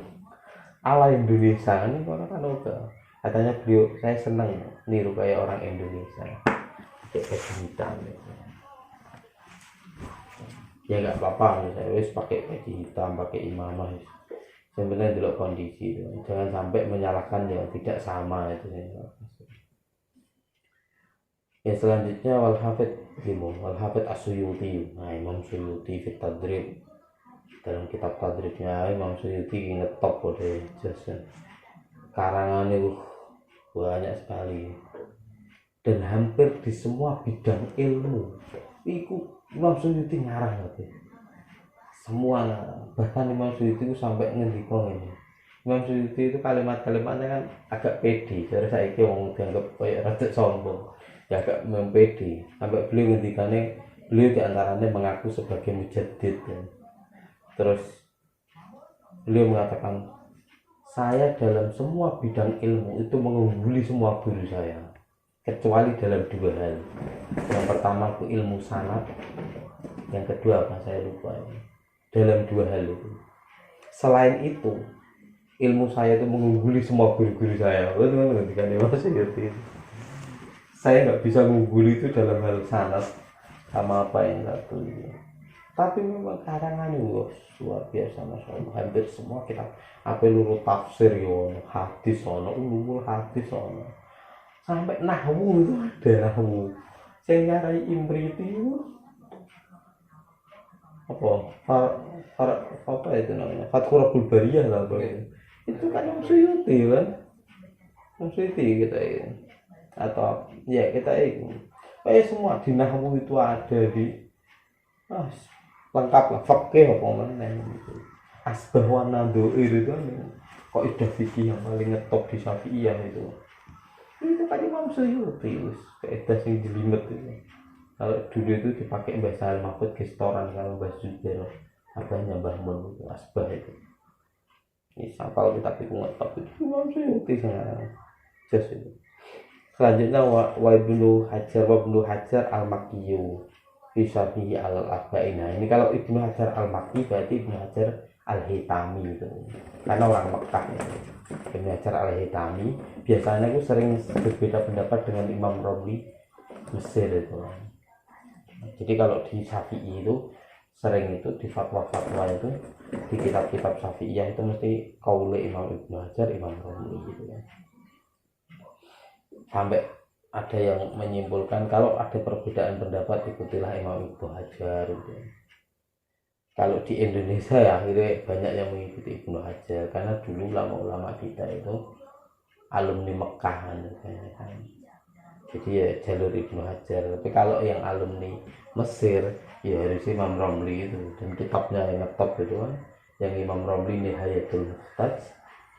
ala Indonesia ini orang kan udah katanya beliau, saya senang niru kayak orang Indonesia pakai peci hitam ya nggak apa-apa misalnya wis pakai peci hitam pakai imamah sebenarnya dulu kondisi itu. Jangan sampai menyalahkan yang tidak sama itu ya. Selanjutnya wal hafid as-Suyuti. Nah, Imam Suyuti fit Tadrib, dalam kitab Tadribnya Imam Suyuti ngetop kode jasa karangannya banyak sekali dan hampir di semua bidang ilmu itu Imam Suyuti ngarang lagi semua. Bahkan Imam Suyuti itu sampai ngendikong ini. Imam Suyuti itu kalimat-kalimatnya kan agak pede, jadi saya wong dianggap kayak rada sombong ya, agak mempede. Sampai beliau ngendikannya, beliau diantaranya mengaku sebagai mujaddid ya. Terus beliau mengatakan, saya dalam semua bidang ilmu itu mengungguli semua guru saya, kecuali dalam dua hal. Yang pertama itu ilmu sanad, yang kedua apa saya lupa ini. Dalam dua hal itu. Selain itu, ilmu saya itu mengungguli semua guru-guru saya. Saya nggak bisa mengungguli itu dalam hal sanad sama apa yang satu itu. Tapi memang karangan itu luar biasa, Masya Allah. Hampir semua kita apa luru tafsir yo, hadis ono, ulumul hadis ono, sampai nahwu itu ada nahwu. Saya nyarai Imriti itu apa itu namanya Fathul Bariyah lah itu kan Imam Suyuti kan, Imam Suyuti kita ini atau ya kita ini semua di nahwu itu ada di lengkap lah, fakih apa mana gitu. Asbah wa nadhair itu kan kok idah fikih yang paling ngetop di Syafi'iyah itu kan Imam Suyuti kaidah sing jelimet itu. Kalau dulu itu dipakai Mbah Sahal Mahfud gestoran kalau Mbah Zubair abahnya Mbah Mun itu asbah itu. Ini kalau kita pikir ngetop itu Imam Suyuti sangat jas itu. Selanjutnya wa Ibnu Hajar al-Makkiyyu fi Syarhi al-Arba'in. Ini kalau Ibnu Hajar al-Makki berarti Ibnu Hajar al-Hitami itu. Karena orang Mekah ya. Ibnu Hajar al-Hitami biasanya itu sering berbeda pendapat dengan Imam Romli Mesir itu. Jadi kalau di Syafi'i itu sering itu di fatwa-fatwa itu di kitab-kitab Syafi'iyah itu mesti qaule Imam Ibnu Hajar, Imam Romli gitu ya. Sampai ada yang menyimpulkan kalau ada perbedaan pendapat ikutilah Imam Ibnu Hajar gitu. Kalau di Indonesia ya akhirnya banyak yang mengikuti Ibnu Hajar karena dulu ulama-ulama kita itu alumni Mekah kan. Jadi ya jalur Ibnu Hajar. Tapi kalau yang alumni Mesir ya harus Imam Romli itu, dan kitabnya yang ngetop itu kan, yang Imam Romli Nihayatul Muhtaj,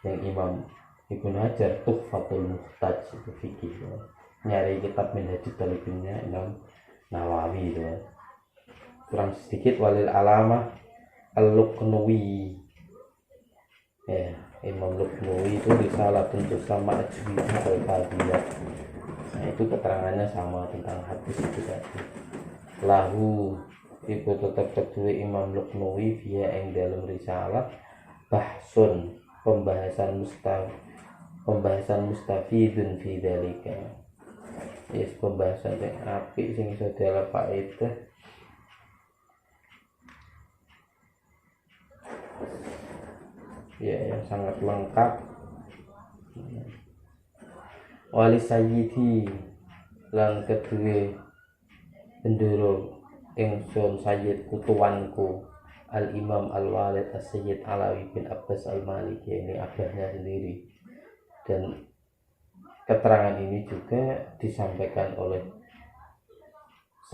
yang Imam Ibnu Hajar Tuhfatul Muhtaj itu fikih ya. Nyari kitab Minhajul Talibinnya Imam Nawawi itu ya. Kurang sedikit walil alamah al-Luqnawi ya, Imam Luqnawi itu risalah tentu sama ajwid al-fadiyah. Nah itu keterangannya sama tentang hadis itu tadi. Lahu itu tetap kedua Imam Luqnawi via yang dalam risalah bahsun pembahasan mustafidun fi dzalika. Yes, pembahasan yang apik sing iso dialap faedah. Ya, yang sangat lengkap. Wali sayyidi lan kedue bendoro ingsun sayyid kutuanku Al Imam Al Walid As-Sayyid Alawi bin Abbas Al Maliki, ini abahnya sendiri. Dan keterangan ini juga disampaikan oleh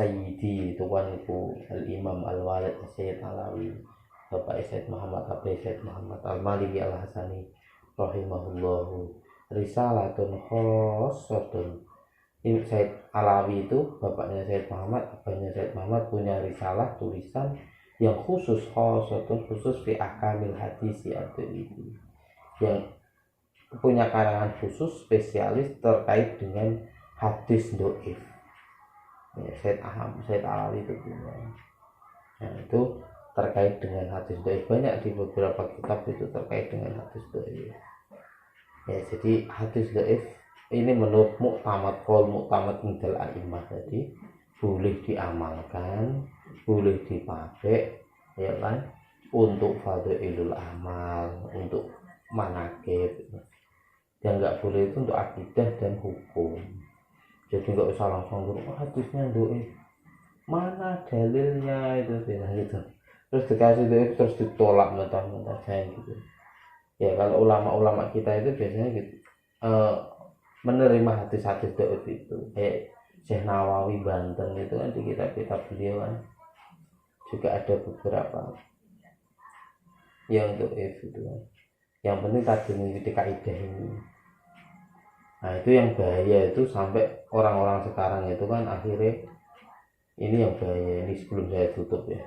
Sayyidi tuanku Al Imam Al Walid As-Sayyid Alawi, Bapak Sayyid Muhammad Abdul Sayyid Muhammad Al Maliki Al Hasani rahimahullahu risalatun khossatun. Sayyid Alawi itu bapaknya Sayyid Muhammad, abahnya Sayyid Muhammad punya risalah tulisan yang khusus khossatun, khusus fi akamil hadis itu, yang punya karangan khusus spesialis terkait dengan hadis doif. Ya, Said Ali itu punya. Nah, itu terkait dengan hadis doif, banyak di beberapa kitab itu terkait dengan hadis doif. Ya, jadi hadis doif ini menurut muktamad indal a'imah, jadi boleh diamalkan, boleh dipakai, ya kan, untuk fadhilul amal, untuk manakib. Yang nggak boleh itu untuk akidah dan hukum. Jadi nggak usah langsung hadisnya doif, mana dalilnya itu gitu. Terus dikasih doif terus ditolak mentah-mentah kayak gitu. Ya kalau ulama-ulama kita itu biasanya gitu, menerima hadis-hadis doif itu. Kayak Syekh Nawawi Banten itu kan di kitab-kitab beliau kan juga ada beberapa yang doif itu kan. Yang penting tadi mengikuti kaidah ini. Nah itu yang bahaya, itu sampai orang-orang sekarang itu kan akhirnya, ini yang bahaya, ini sebelum saya tutup ya,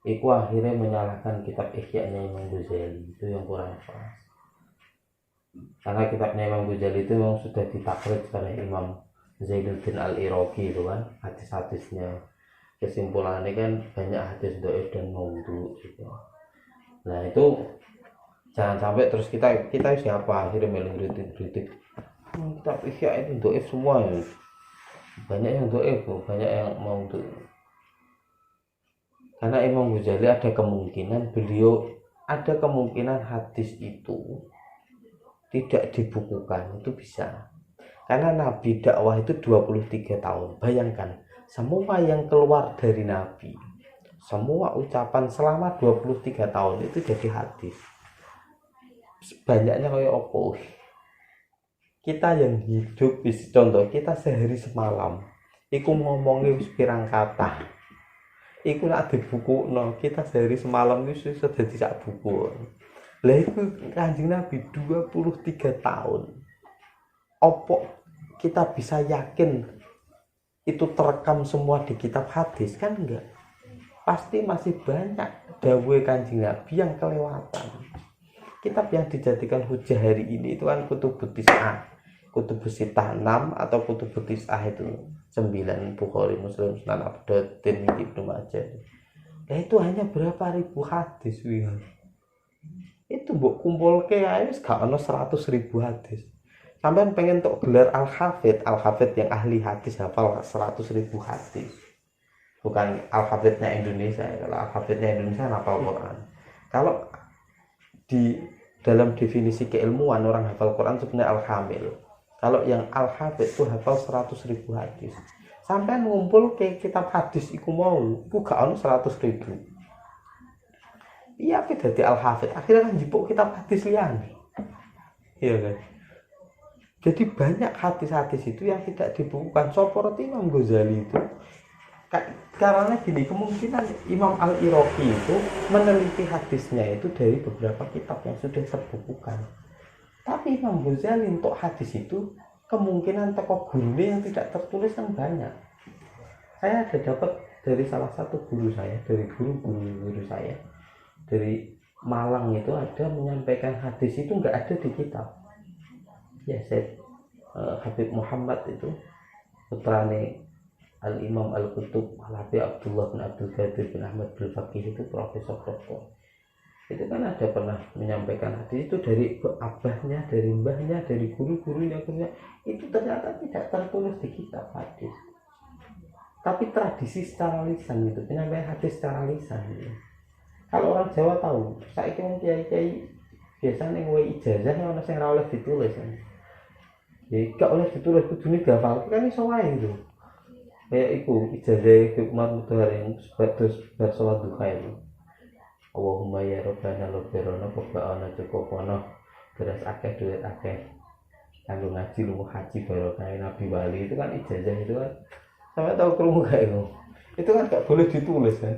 itu akhirnya menyalahkan kitab Ihya-nya Imam Ghazali, itu yang kurang pas. Karena kitabnya Imam Ghazali itu memang sudah ditakrid oleh Imam Zainuddin Al-Iraqi itu kan, hadis-hadisnya kesimpulannya kan banyak hadis doif dan maudhu gitu. Nah itu jangan sampai terus kita siapa akhirnya kritik kitab Ihya itu doif semua ya. Banyak yang doif, banyak yang maudhu. Karena Imam Ghazali ada kemungkinan hadis itu tidak dibukukan, itu bisa. Karena Nabi dakwah itu 23 tahun. Bayangkan, semua yang keluar dari Nabi, semua ucapan selama 23 tahun itu jadi hadis. Banyaknya kayak opo. Kita yang hidup, contoh kita sehari semalam, iku ngomongnya pirang kata. Iku nak dibuku, no, kita sehari semalam itu sudah tidak buku. Lah itu Kanjeng Nabi 23 tahun. Opo kita bisa yakin itu terekam semua di kitab hadis? Kan enggak. Pasti masih banyak dawuh Kanjeng Nabi yang kelewatan. Kitab yang dijadikan hujah hari ini itu kan Kutubut Tis'ah, Kutubus Sittah 6 atau Kutubut Tis'ah itu 9, Bukhari, Muslim, Sunan Abu Dawud, Tirmidzi, Ibnu Majah. Nah itu hanya berapa ribu hadis wih. Itu mbok kumpulke ae wis gak ono 100.000 hadis. Sampeyan pengen tok gelar Al-Hafidz yang ahli hadis hafal 100.000 hadis. Bukan Al-Hafidz-nya Indonesia. Kalau Al-Hafidz-nya Indonesia hafal Quran. Kalau di dalam definisi keilmuan orang hafal Quran sebenarnya Al-Kamil. Kalau yang Al-Hafidz itu hafal 100.000 hadis. Sampai ngumpul ke kitab hadis iku mau, iku gak ono 100.000. Iya kita di Al-Hafidz akhirnya kan jipuk kitab hadis liyane. Iya kan? Jadi banyak hadis-hadis itu yang tidak dibukukan. Seperti Imam Ghazali itu, karena gini, kemungkinan Imam Al-Iraqi itu meneliti hadisnya itu dari beberapa kitab yang sudah terbukukan. Tapi Imam Ghazali untuk hadis itu kemungkinan teko gurunya yang tidak tertulis kan banyak. Saya ada dapat dari salah satu guru saya, dari guru saya dari Malang itu ada menyampaikan hadis itu nggak ada di kitab. Ya Syekh Habib Muhammad itu putrane Al-Imam Al-Qutub Al-Habib Abdullah bin Abdul Qadir bin Ahmad bin Faqih itu profesor doktor. Itu kan ada pernah menyampaikan hadis itu dari abahnya, dari mbahnya, dari guru-gurunya, itu ternyata tidak tertulis di kitab hadis. Tapi tradisi secara lisan gitu, penyampaian hadis secara lisan gitu. Kalau orang Jawa tahu, saya kira kiai-kiai biasanya ngwe ijazah yang orang yang oleh ditulis kan. Ya gak oleh ditulis kudune gafal kan iso wae gitu. Kayak iku ijazah hikmat mutahar yang sebatas bersolat duha itu. Allahumma ya Rabbana lobberona kobaana cukupono beras akeh duit akeh kanggo ngaji lu haji barokah Nabi Wali itu kan ijazah itu kan. Sampai tahu krungu gak itu kan gak boleh ditulis kan.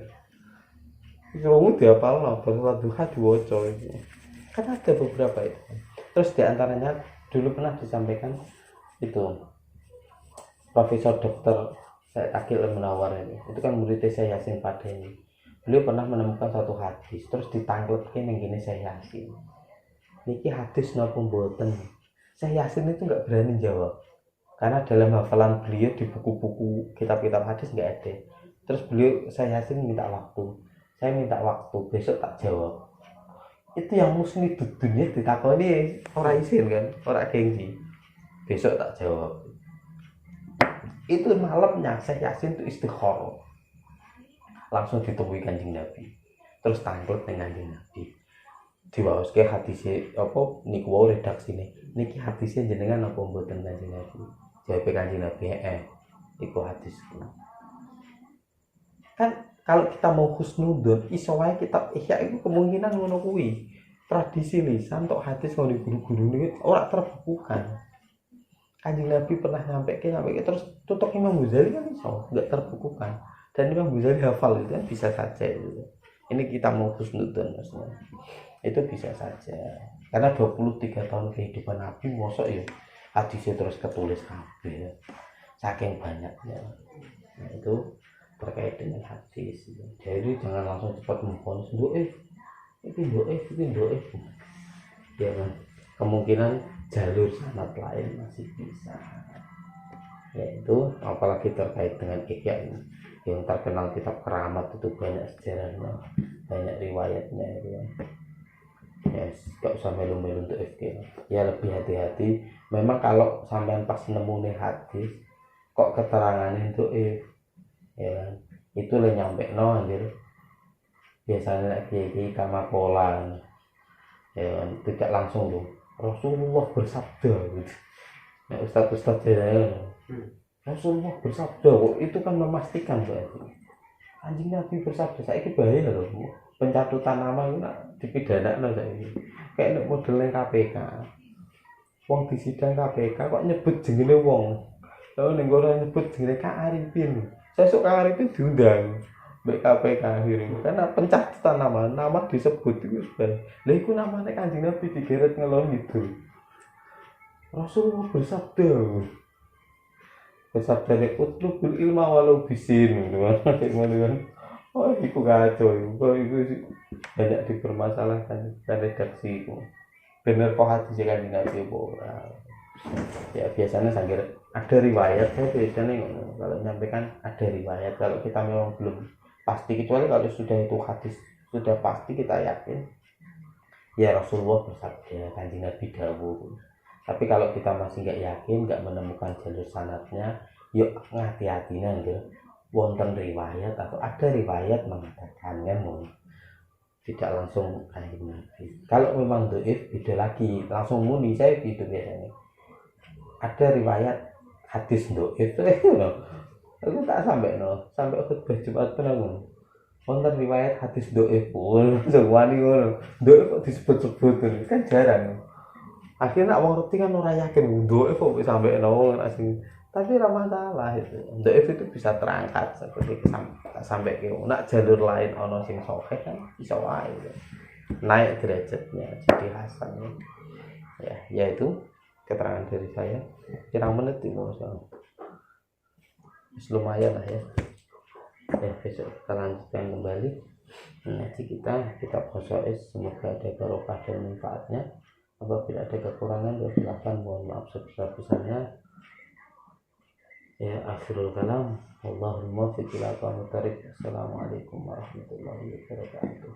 Krungu dihafalno bersolat duha diwaca itu. Kan ada beberapa itu. Terus diantaranya dulu pernah disampaikan itu Profesor Dokter Said Akil Munawar ini. Itu kan muridnya saya Yasin Padeni. Beliau pernah menemukan satu hadis terus ditangkletke ning ngene saya Yasin. Niki hadis napa mboten? Syekh Yasin itu nggak berani jawab karena dalam hafalan beliau di buku-buku kitab-kitab hadis nggak ada. Terus beliau, saya Yasin minta waktu, saya minta waktu, besok tak jawab. Itu yang musni dunia ditakoni orang isin kan, orang gengsi, besok tak jawab. Itu malamnya Syekh Yasin itu istikharah, langsung ditemui Kanjeng Nabi, terus tangklet dengan Kanjeng Nabi. Diwaoske hadise apa niku wae redaksine, niki hadise jenengan apa mboten Kanjeng Nabi? Jawab Kanjeng Nabi, iku hadisku. Kan kalau kita mau husnudzon, iso wae kitab Ihya itu kemungkinan ngono kuwi. Tradisi lisan tok hadis ngono guru-guru niku ora terbukukan. Kanjeng Nabi pernah nyampe terus tutuk Imam Ghazali kan iso enggak terbukukan. Dan Imam Ghazali hafal itu kan bisa saja itu. Ini kita mau husnudzon maksudnya. Itu bisa saja. Karena 23 tahun kehidupan Nabi mosok ya hadisnya terus ketulis kabeh saking banyaknya. Nah, itu terkait dengan hadis. Jadi jangan langsung cepat memfonis itu ya kan, kemungkinan jalur sanad lain masih bisa, yaitu apalagi terkait dengan Ihya ini yang terkenal kitab keramat itu banyak sejarahnya, banyak riwayatnya itu ya. Yes, gak usah melu-melu untuk FK ya, lebih hati-hati. Memang kalau sampean pas nemu nih hadis kok keterangannya itu ya kan, itu le nyampe no anjir. Biasanya kiai kamakolan ya kan, tidak langsung tuh Rasulullah bersabda gitu. Nah, ustaz-ustaz ya Rasulullah bersabda kok, itu kan memastikan berarti Kanjeng Nabi bersabda. Saiki bahaya loh, pencatutan nama itu dipidana loh saiki. Kayak modelnya KPK. Wong di sidang KPK kok nyebut jenenge wong. Lalu ning kono nyebut jenenge Kak Arifin. Sesuk Kak Arifin diundang mbek KPK akhirnya. Karena pencatutan nama disebut itu sebenarnya. Lah iku namane Kanjeng Nabi digeret ngelon gitu. Rasulullah bersabda. Bersabda nek utlubul ilma walau bisin kan. Oh, itu kacau, itu banyak dipermasalahkan dan redaksi itu. Bener kok hadis kan Nabi ora. Ya biasanya sangger ada riwayat, saya biasanya kalau menyampaikan ada riwayat. Kalau kita memang belum pasti, kecuali kalau sudah itu hadis sudah pasti kita yakin ya Rasulullah bersabda, Kanjeng Nabi dawuh. Tapi kalau kita masih nggak yakin, nggak menemukan jalur sanadnya, yuk ngati-hati nangger. Wonten riwayat atau ada riwayat mengatakan kan tidak langsung Kanjeng Nabi. Kalau memang dhaif beda lagi, langsung muni. Saya gitu biasanya. Ada riwayat hadis dhaif aku tak sampai khutbah Jumat penang. Wonten riwayat hadis dhaif pun wani ngono. Dhaif kok disebut-sebut kan jarang. Akhirnya wong ngerti kan ora yakin dhaif kok sampai wong asing. Tapi ramah masalah itu. Dhaif itu bisa terangkat seperti sampai ke nak jalur lain ono sing sahih kan bisa wae. Naik derajatnya jadi hasan. Ya, yaitu keterangan dari saya. Pirang menit itu Mas. Lumayan lah ya. Ya, besok kita lanjutkan kembali ngaji kita Khosois. Semoga ada barokah dan manfaatnya. Apabila ada kekurangan ya silakan, mohon maaf sebesar-besarnya. Ya, akhirul kalam. Allahumma muwaffiq ila aqwamit thariq. Assalamualaikum warahmatullahi wabarakatuh.